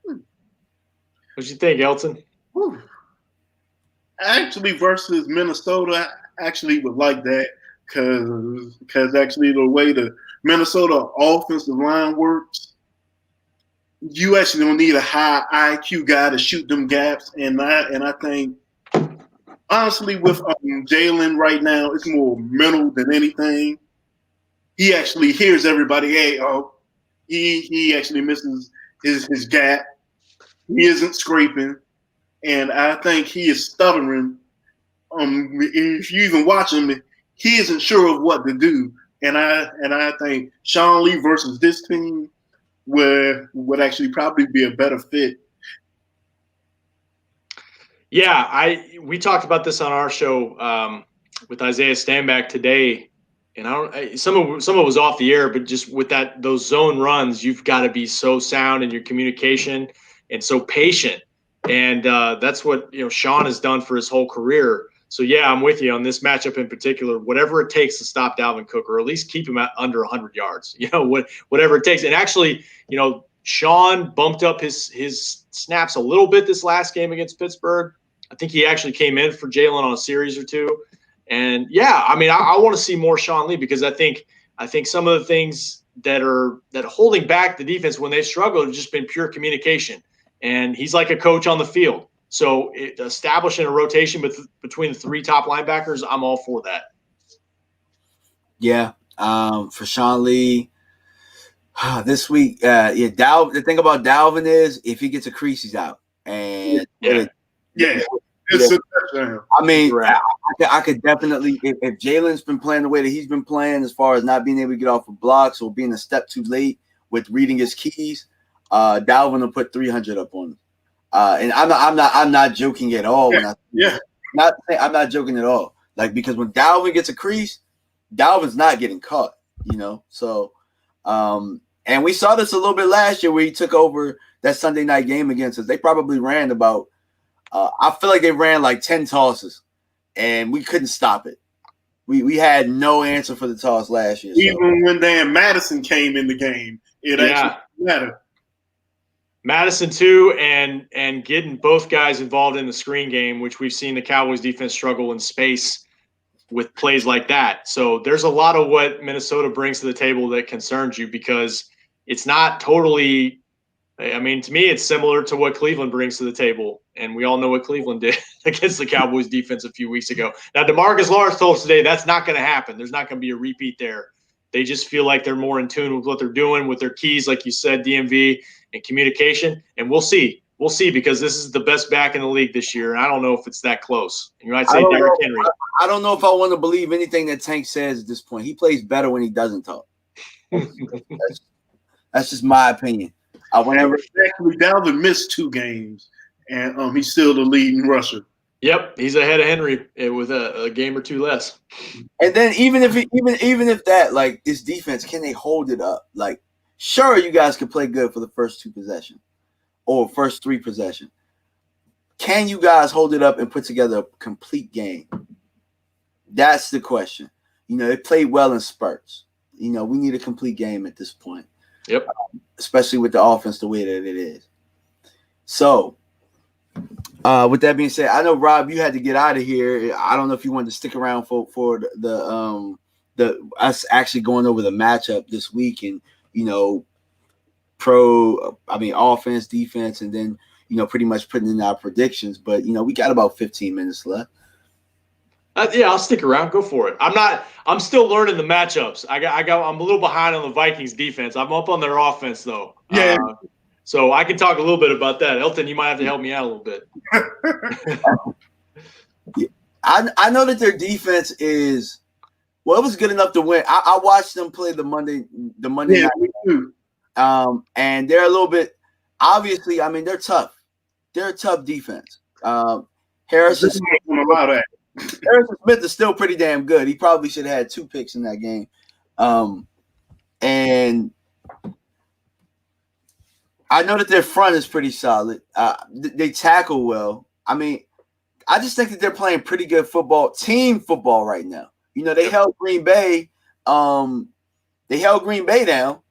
What you think, Elton? Actually, versus Minnesota, I actually would like that because actually the way the Minnesota offensive line works, you actually don't need a high IQ guy to shoot them gaps, and I think honestly with Jalen right now, it's more mental than anything. He actually hears everybody. Hey, he actually misses his gap. He isn't scraping. And I think he is stuttering. If you even watch him, he isn't sure of what to do. And I think Sean Lee versus this team would actually probably be a better fit. Yeah, we talked about this on our show with Isaiah Stanback today, and some of it was off the air, but just with those zone runs, you've got to be so sound in your communication and so patient. And that's what Sean has done for his whole career. So yeah, I'm with you on this matchup in particular. Whatever it takes to stop Dalvin Cook, or at least keep him at under 100 yards. Whatever it takes. And actually, Sean bumped up his snaps a little bit this last game against Pittsburgh. I think he actually came in for Jalen on a series or two. And yeah, I mean, I want to see more Sean Lee because I think some of the things that are holding back the defense when they struggle have just been pure communication. And he's like a coach on the field. So establishing a rotation between the three top linebackers, I'm all for that. Yeah. For Sean Lee, this week, the thing about Dalvin is if he gets a crease, he's out. And I mean, I could definitely, if Jalen's been playing the way that he's been playing, as far as not being able to get off of blocks or being a step too late with reading his keys, Dalvin will put 300 up on him. And I'm not joking at all. I'm not joking at all. Like, because when Dalvin gets a crease, Dalvin's not getting caught, So, and we saw this a little bit last year where he took over that Sunday night game against us. They probably ran about, I feel like they ran like 10 tosses, and we couldn't stop it. We had no answer for the toss last year. Even when Dan Madison came in the game, it actually mattered. Madison too, and getting both guys involved in the screen game, which we've seen the Cowboys defense struggle in space with plays like that. So there's a lot of what Minnesota brings to the table that concerns you because it's not totally – I mean, to me, it's similar to what Cleveland brings to the table, and we all know what Cleveland did against the Cowboys defense a few weeks ago. Now, DeMarcus Lawrence told us today that's not going to happen. There's not going to be a repeat there. They just feel like they're more in tune with what they're doing with their keys, like you said, DMV and communication. And we'll see. We'll see because this is the best back in the league this year. And I don't know if it's that close. And you might say Derrick Henry. I don't know if I want to believe anything that Tank says at this point. He plays better when he doesn't talk. That's just my opinion. Actually, Dalvin missed 2 games, and he's still the leading rusher. Yep, he's ahead of Henry with a game or 2 less. And then even if that, like, this defense, can they hold it up? Like, sure, you guys can play good for the first 2 possessions or first 3 possessions. Can you guys hold it up and put together a complete game? That's the question. They played well in spurts. We need a complete game at this point. Yep. Especially with the offense the way that it is. So, with that being said, I know Rob, you had to get out of here. I don't know if you wanted to stick around for the us actually going over the matchup this week and offense, defense, and then pretty much putting in our predictions. But we got about 15 minutes left. I'll stick around. Go for it. I'm still learning the matchups. I'm a little behind on the Vikings defense. I'm up on their offense though. Yeah. So I can talk a little bit about that. Elton, you might have to help me out a little bit. I know that their defense is it was good enough to win. I watched them play the Monday night. Me too. And they're a little bit obviously. I mean, they're tough. They're a tough defense. Harrison Smith is still pretty damn good. He probably should have had 2 picks in that game. And I know that their front is pretty solid. They tackle well. I mean, I just think that they're playing pretty good football, team football right now. You know, they held Green Bay. They held Green Bay down.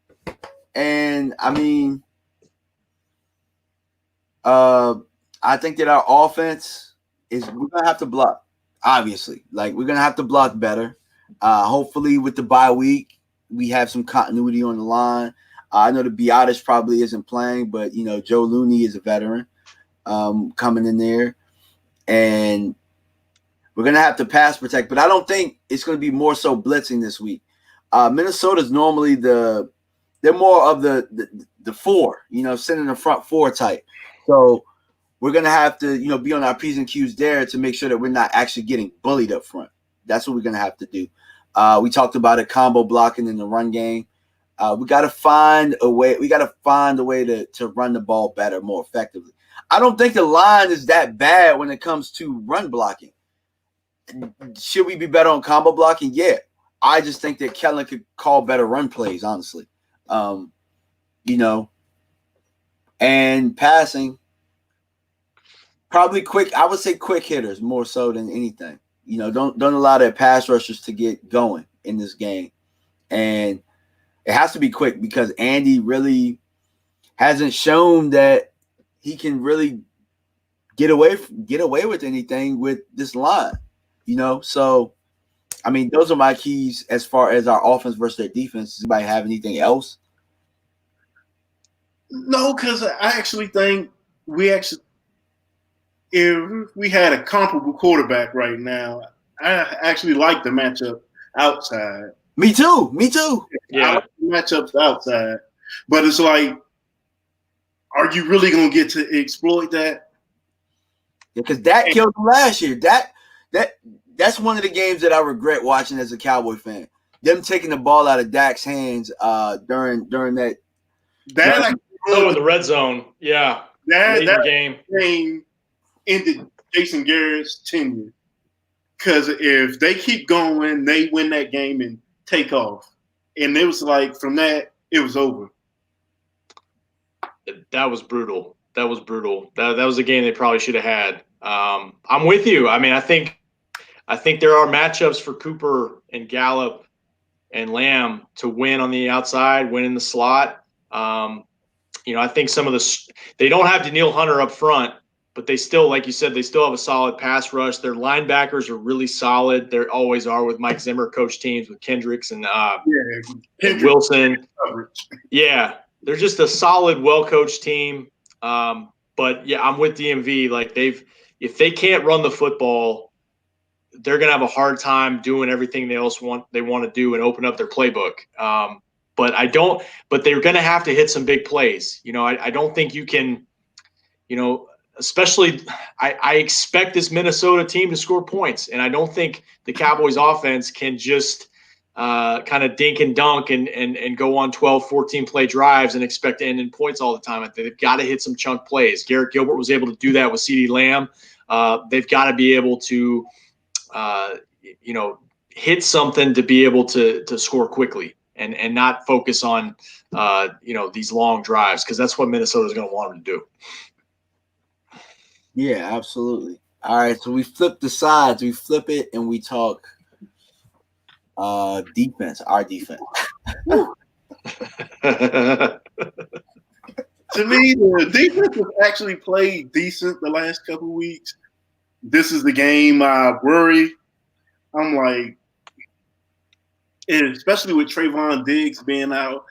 And, I mean, I think that our offense we're going to have to block, obviously. Like, we're going to have to block better. Hopefully, with the bye week, we have some continuity on the line. I know the Biotis probably isn't playing, but, you know, Joe Looney is a veteran coming in there. And we're going to have to pass protect. But I don't think it's going to be more so blitzing this week. Minnesota's normally they're more of the 4, you know, sitting in the front 4 type. So we're going to have to, you know, be on our P's and Q's there to make sure that we're not actually getting bullied up front. That's what we're going to have to do. We talked about combo blocking in the run game. We got to find a way. We got to find a way to run the ball better, more effectively. I don't think the line is that bad when it comes to run blocking. Should we be better on combo blocking? Yeah. I just think that Kellen could call better run plays, honestly. You know, and passing, probably quick. I would say quick hitters more so than anything. You know, don't allow their pass rushers to get going in this game, and it has to be quick because Andy really hasn't shown that he can really get away with anything with this line. You know, so I mean, those are my keys as far as our offense versus their defense. Does anybody have anything else? No, because I actually think if we had a comparable quarterback right now, I actually like the matchup outside. Me too. Yeah, I like the matchups outside, but it's like, are you really gonna get to exploit that? Because that killed them last year. That's one of the games that I regret watching as a Cowboy fan. Them taking the ball out of Dak's hands during that. In the red zone. Yeah. That game ended Jason Garrett's tenure. Because if they keep going, they win that game and take off. And it was like, from that, it was over. That was brutal. That was a game they probably should have had. I'm with you. I mean, I think there are matchups for Cooper and Gallup and Lamb to win on the outside, win in the slot. You know, I think they don't have Daniil Hunter up front, but they still, like you said, they still have a solid pass rush. Their linebackers are really solid. They always are with Mike Zimmer coach teams with Kendricks and Wilson. Yeah, they're just a solid, well-coached team. But yeah, I'm with DMV. Like if they can't run the football, they're gonna have a hard time doing everything they want to do and open up their playbook. But they're gonna have to hit some big plays. You know, I don't think you can, you know, especially I expect this Minnesota team to score points, and I don't think the Cowboys offense can just kind of dink and dunk and go on 12, 14 play drives and expect to end in points all the time. I think they've got to hit some chunk plays. Garrett Gilbert was able to do that with CeeDee Lamb. They've got to be able to, you know, hit something to be able to score quickly and not focus on, you know, these long drives, because that's what Minnesota is going to want them to do. Yeah, absolutely. All right, so we flip the sides. We flip it and we talk defense, our defense. To me, the defense has actually played decent the last couple of weeks. This is the game I worry. I'm like, especially with Trayvon Diggs being out,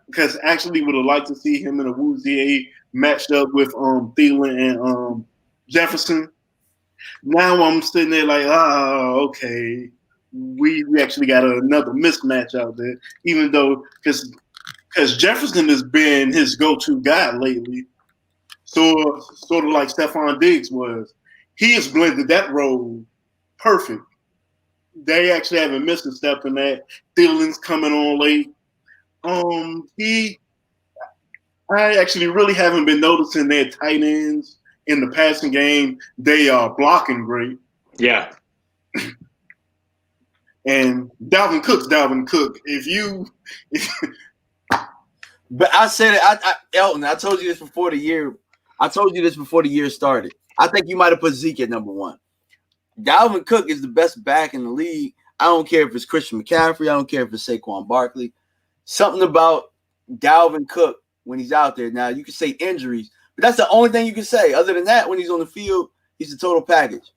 because I actually would have liked to see him in a Woozier matched up with Thielen and Jefferson. Now I'm sitting there like, oh, okay. We actually got another mismatch out there, even though because because Jefferson has been his go-to guy lately. So sort of like Stephon Diggs was. He has blended that role perfect. They actually haven't missed a step in that. Thielen's coming on late. I actually really haven't been noticing their tight ends in the passing game. They are blocking great. Yeah. And Dalvin Cook's Dalvin Cook. But I said it, Elton, I told you this before the year. I told you this before the year started. I think you might have put Zeke at number 1. Dalvin Cook is the best back in the league. I don't care if it's Christian McCaffrey. I don't care if it's Saquon Barkley. Something about Dalvin Cook when he's out there. Now, you can say injuries, but that's the only thing you can say. Other than that, when he's on the field, he's a total package.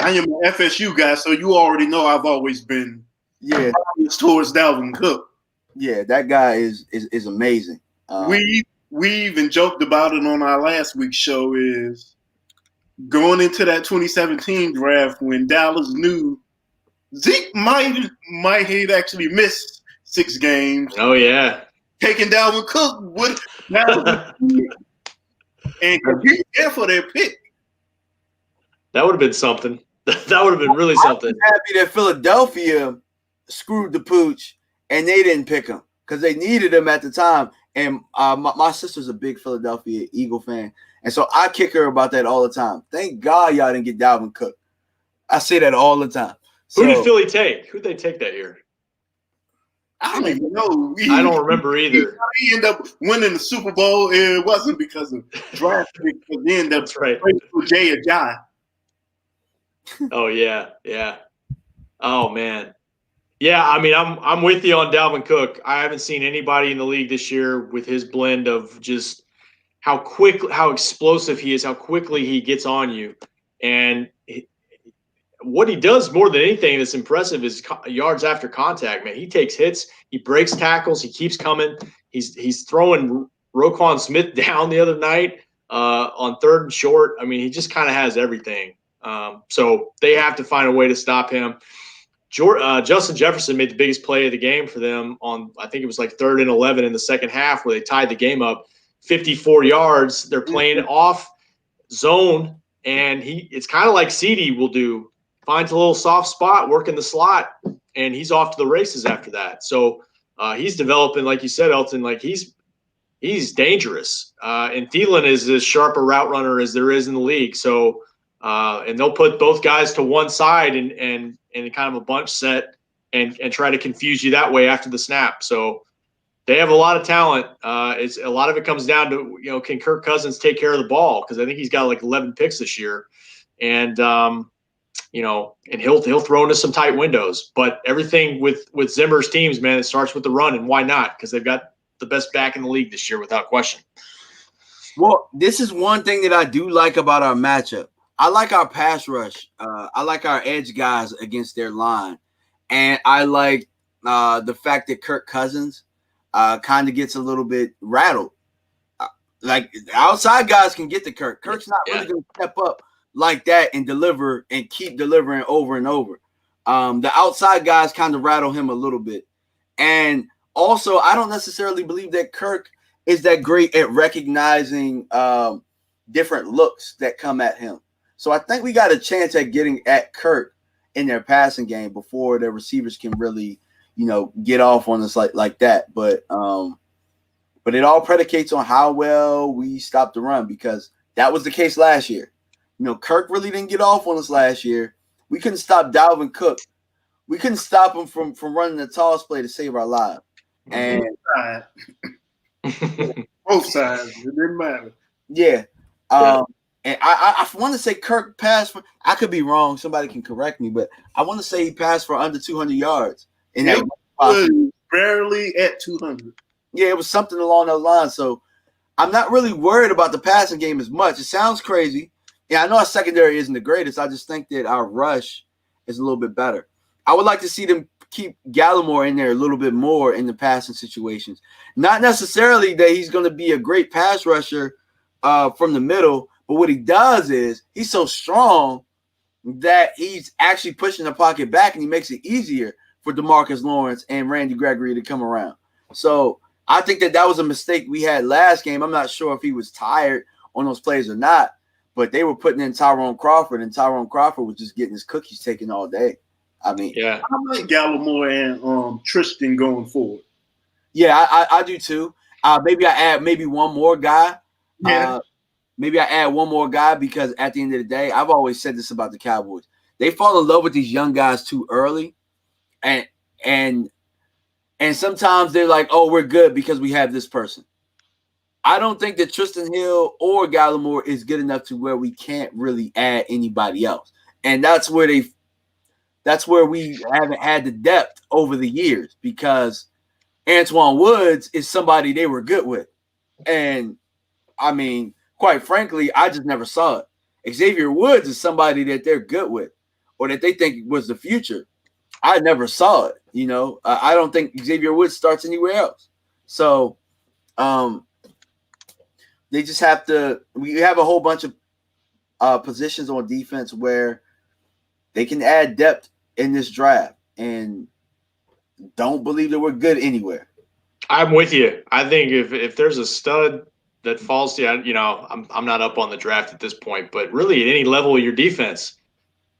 I am an FSU guy, so you already know I've always been towards Dalvin Cook. Yeah, that guy is amazing. We even joked about it on our last week's show. Is going into that 2017 draft when Dallas knew Zeke might have actually missed 6 games. Oh yeah, taking Dalvin Cook would and compete there for their pick. That would have been something. That would have been really something. I'm happy that Philadelphia screwed the pooch and they didn't pick him because they needed him at the time. And my sister's a big Philadelphia Eagle fan, and so I kick her about that all the time. Thank God y'all didn't get Dalvin Cook. I say that all the time. So, who did Philly take? Who did they take that year? I don't even know. I don't remember either. He ended up winning the Super Bowl. It wasn't because of draft picks, but they ended up right. for Jay Ajayi. Oh yeah. Oh man. Yeah, I mean, I'm with you on Dalvin Cook. I haven't seen anybody in the league this year with his blend of just how explosive he is, how quickly he gets on you, and what he does more than anything that's impressive is yards after contact. Man, he takes hits, he breaks tackles, he keeps coming. He's throwing Roquan Smith down the other night on 3rd and short. I mean, he just kind of has everything. So they have to find a way to stop him. Justin Jefferson made the biggest play of the game for them on, I think it was like 3rd and 11 in the second half where they tied the game up 54 yards. They're playing off zone, and it's kind of like CeeDee will do. Finds a little soft spot, work in the slot, and he's off to the races after that. So he's developing, like you said, Elton, like he's dangerous. And Thielen is as sharp a route runner as there is in the league. So and they'll put both guys to one side and kind of a bunch set and try to confuse you that way after the snap. So they have a lot of talent. It's a lot of it comes down to, can Kirk Cousins take care of the ball? Because I think he's got like 11 picks this year. And and he'll throw into some tight windows. But everything with Zimmer's teams, man, it starts with the run, and why not? Because they've got the best back in the league this year without question. Well, this is one thing that I do like about our matchup. I like our pass rush. I like our edge guys against their line. And I like the fact that Kirk Cousins kind of gets a little bit rattled. Like outside guys can get to Kirk. Kirk's not really going to step up like that and deliver and keep delivering over and over. The outside guys kind of rattle him a little bit. And also, I don't necessarily believe that Kirk is that great at recognizing different looks that come at him. So I think we got a chance at getting at Kirk in their passing game before their receivers can really, get off on us like that. But it all predicates on how well we stop the run, because that was the case last year. Kirk really didn't get off on us last year. We couldn't stop Dalvin Cook. We couldn't stop him from running the toss play to save our lives. And both sides, it didn't matter. Yeah. And I want to say Kirk passed for, I could be wrong, somebody can correct me, but I want to say he passed for under 200 yards. And that was barely at 200. Yeah, it was something along those lines. So I'm not really worried about the passing game as much. It sounds crazy. Yeah, I know our secondary isn't the greatest. I just think that our rush is a little bit better. I would like to see them keep Gallimore in there a little bit more in the passing situations. Not necessarily that he's going to be a great pass rusher from the middle, but what he does is he's so strong that he's actually pushing the pocket back, and he makes it easier for DeMarcus Lawrence and Randy Gregory to come around. So I think that was a mistake we had last game. I'm not sure if he was tired on those plays or not, but they were putting in Tyrone Crawford, and Tyrone Crawford was just getting his cookies taken all day. I mean, yeah, I like Gallimore and Tristan going forward. Yeah, I do too. Maybe I add one more guy. Yeah. Maybe I add one more guy because at the end of the day, I've always said this about the Cowboys. They fall in love with these young guys too early, and sometimes they're like, "Oh, we're good because we have this person." I don't think that Tristan Hill or Gallimore is good enough to where we can't really add anybody else, and that's where we haven't had the depth over the years because Antoine Woods is somebody they were good with, and I mean, quite frankly, I just never saw it. Xavier Woods is somebody that they're good with, or that they think was the future. I never saw it. I don't think Xavier Woods starts anywhere else. So, they just have to. We have a whole bunch of positions on defense where they can add depth in this draft, and don't believe that we're good anywhere. I'm with you. I think if there's a stud that falls to I'm not up on the draft at this point, but really at any level of your defense,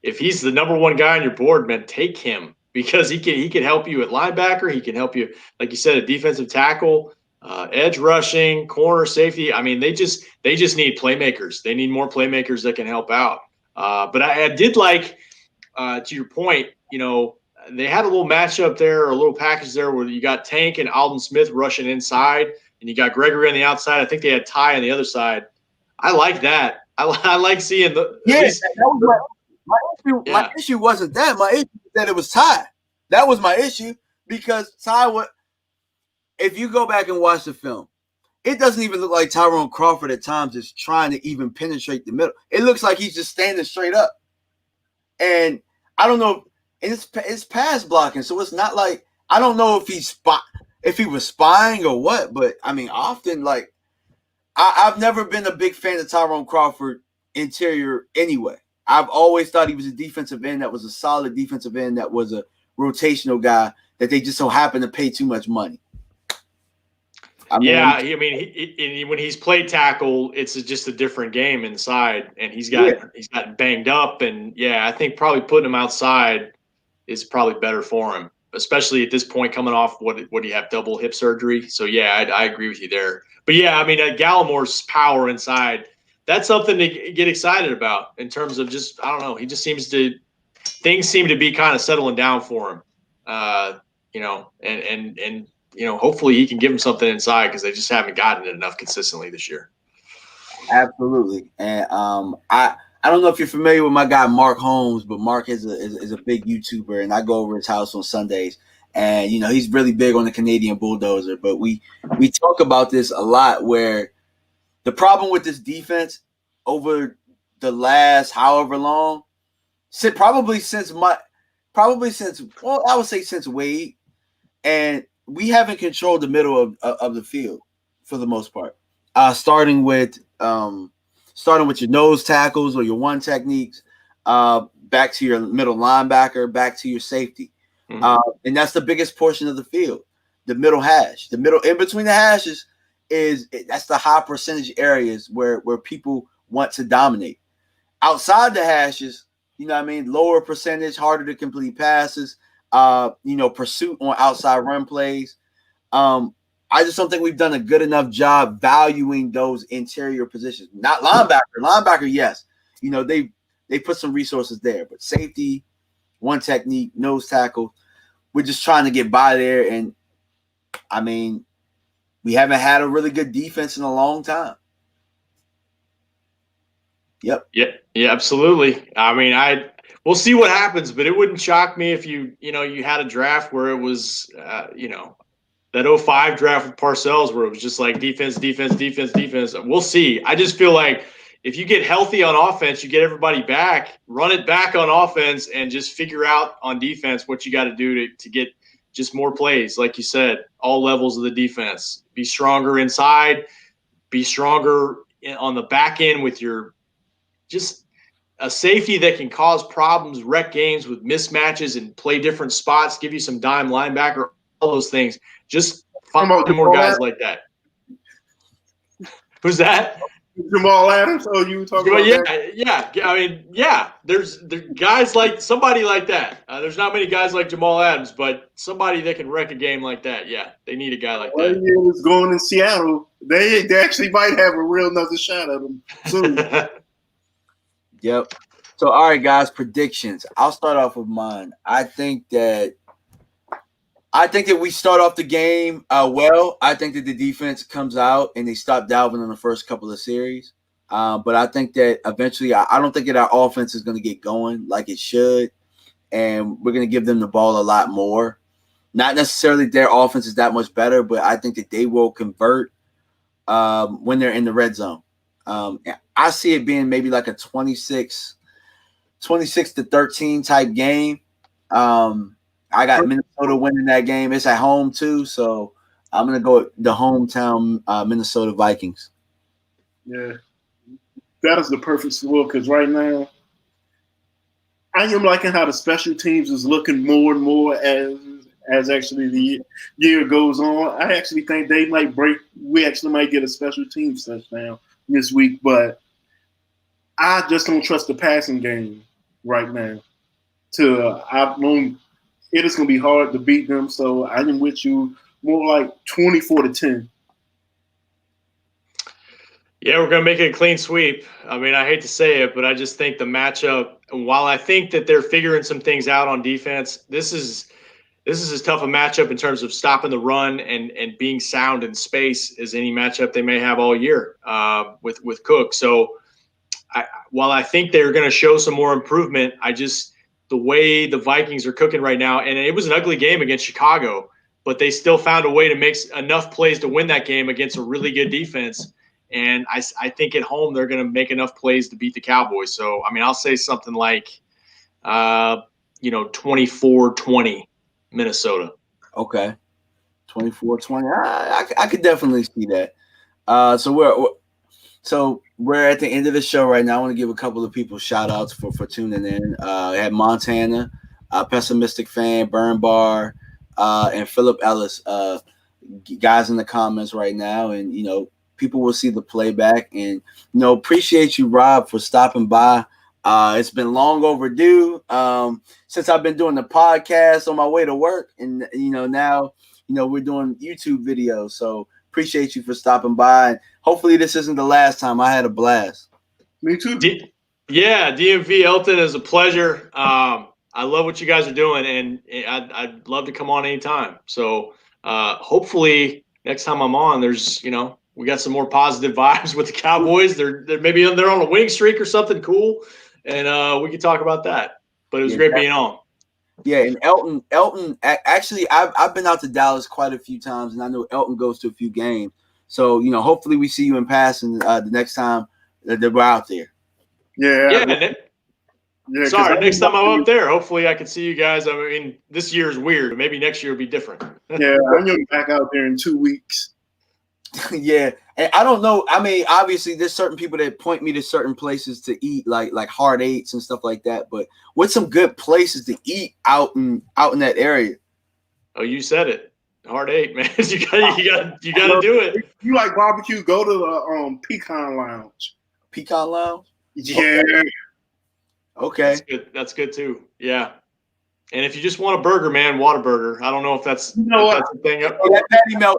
if he's the number one guy on your board, man, take him because he can help you at linebacker. He can help you, like you said, at defensive tackle, edge rushing, corner, safety. I mean, they just need playmakers. They need more playmakers that can help out. But I did like, to your point, they had a little matchup there, a little package there where you got Tank and Alden Smith rushing inside, and you got Gregory on the outside. I think they had Ty on the other side. I like that. I like seeing the. Yeah, that was my issue. Yeah. My issue wasn't that. My issue was that it was Ty. That was my issue because Ty was. If you go back and watch the film, it doesn't even look like Tyrone Crawford at times is trying to even penetrate the middle. It looks like he's just standing straight up. And I don't know. It's pass blocking, so it's not like I don't know if he was spying or what. But I mean, often like I've never been a big fan of Tyrone Crawford interior anyway. I've always thought he was a defensive end that was a solid defensive end that was a rotational guy that they just so happened to pay too much money. When he's played tackle, it's just a different game inside, and he's gotten banged up, and I think probably putting him outside is probably better for him, especially at this point coming off what do you have, double hip surgery? So I agree with you there. But Gallimore's power inside, that's something to get excited about in terms of just I don't know. He just things seem to be kind of settling down for him, and. Hopefully he can give him something inside because they just haven't gotten it enough consistently this year. Absolutely. And I don't know if you're familiar with my guy Mark Holmes, but Mark is a big YouTuber, and I go over his house on Sundays. And he's really big on the Canadian bulldozer. But we talk about this a lot, where the problem with this defense over the last however long, probably since Wade, and we haven't controlled the middle of the field for the most part. Starting with your nose tackles or your one techniques, back to your middle linebacker, back to your safety. Mm-hmm. And that's the biggest portion of the field, the middle hash. The middle in between the hashes that's the high percentage areas where people want to dominate. Outside the hashes, lower percentage, harder to complete passes. Pursuit on outside run plays. I just don't think we've done a good enough job valuing those interior positions. Not linebacker. Linebacker, yes. They put some resources there, but safety, one technique, nose tackle, we're just trying to get by there. And we haven't had a really good defense in a long time. Yep. Yeah, absolutely. We'll see what happens, but it wouldn't shock me if you had a draft where it was, that 05 draft with Parcells where it was just like defense. We'll see. I just feel like if you get healthy on offense, you get everybody back, run it back on offense, and just figure out on defense what you got to do to get just more plays. Like you said, all levels of the defense. Be stronger inside, be stronger on the back end with your just – a safety that can cause problems, wreck games with mismatches and play different spots, give you some dime linebacker, all those things. Just Find Come on, more Jamal guys Adams? like that. Who's that? Jamal Adams? Oh, you were talking about that? Yeah. I mean, yeah. There's guys like somebody like that. There's not many guys like Jamal Adams, but somebody that can wreck a game like that. Yeah, they need a guy like Well, that. yeah, was going in Seattle. They actually might have a real another shot at them soon. Yep. So, all right, guys, predictions. I'll start off with mine. I think that we start off the game well. I think that the defense comes out and they stop Dalvin in the first couple of series. But I think that eventually, I don't think that our offense is going to get going like it should, and we're going to give them the ball a lot more. Not necessarily their offense is that much better, but I think that they will convert when they're in the red zone. I see it being maybe like a 26-13 type game. I got Minnesota winning that game. It's at home too, so I'm gonna go with the hometown Minnesota Vikings. Yeah, that is the perfect score because right now I am liking how the special teams is looking more and more as actually the year goes on. I actually think they might break. We actually might get a special teams touchdown this week, but I just don't trust the passing game right now. It is going to be hard to beat them, so I am with you more like 24-10. Yeah, we're going to make it a clean sweep. I mean, I hate to say it, but I just think the matchup, while I think that they're figuring some things out on defense, this is as tough a matchup in terms of stopping the run and being sound in space as any matchup they may have all year with Cook. So while I think they're going to show some more improvement, the way the Vikings are cooking right now, and it was an ugly game against Chicago, but they still found a way to make enough plays to win that game against a really good defense. And I think at home they're going to make enough plays to beat the Cowboys. So, I mean, I'll say something like, 24-20 Minnesota. Okay, 24-20. I could definitely see that. So we're at the end of the show right now. I want to give a couple of people shout outs for tuning in. At Montana, Pessimistic Fan, Burn Bar, and Philip Ellis. Guys in the comments right now, and people will see the playback. And appreciate you, Rob, for stopping by. It's been long overdue since I've been doing the podcast on my way to work, and now we're doing YouTube videos. So appreciate you for stopping by. And hopefully this isn't the last time. I had a blast. Me too. DMV Elton is a pleasure. I love what you guys are doing, and I'd love to come on anytime. So hopefully next time I'm on, there's we got some more positive vibes with the Cowboys. They're on a winning streak or something cool, and we can talk about that. But it was great being on. Yeah, and Elton. Actually, I've been out to Dallas quite a few times, and I know Elton goes to a few games. So hopefully we see you in passing the next time that we're out there. Yeah. Sorry, next time I'm up there, hopefully I can see you guys. I mean, this year is weird. Maybe next year will be different. Yeah, I'm going to be back out there in 2 weeks. Yeah, and I don't know. I mean, obviously, there's certain people that point me to certain places to eat, like Hard Eights and stuff like that. But what's some good places to eat out in that area? Oh, you said it. Hard Eight, man. you got to do it. If you like barbecue, go to the Pecan Lounge. Pecan Lounge? Yeah. Okay. That's good too. Yeah. And if you just want a burger, man, Whataburger. I don't know if that's You know what? that's a thing.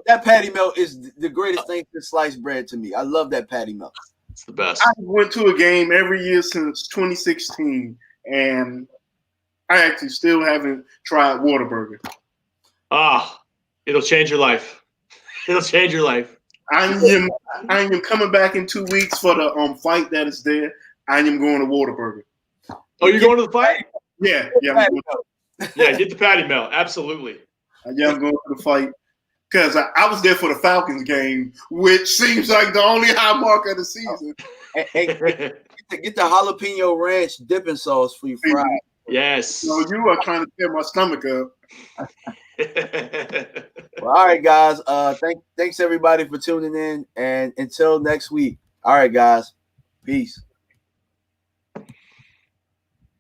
That patty melt is the greatest thing since sliced bread to me. I love that patty melt. It's the best. I went to a game every year since 2016, and I actually still haven't tried Whataburger. It'll change your life. It'll change your life. I am coming back in 2 weeks for the fight that is there. I am going to Whataburger. Oh, you're going to the fight? Yeah. Yeah, get the patty melt. Absolutely. Yeah, I'm going to the fight because I was there for the Falcons game, which seems like the only high mark of the season. Hey, get the jalapeno ranch dipping sauce for you fried. Yes. So you are trying to tear my stomach up. Well, all right, guys. Thanks everybody for tuning in, and until next week. All right, guys. Peace.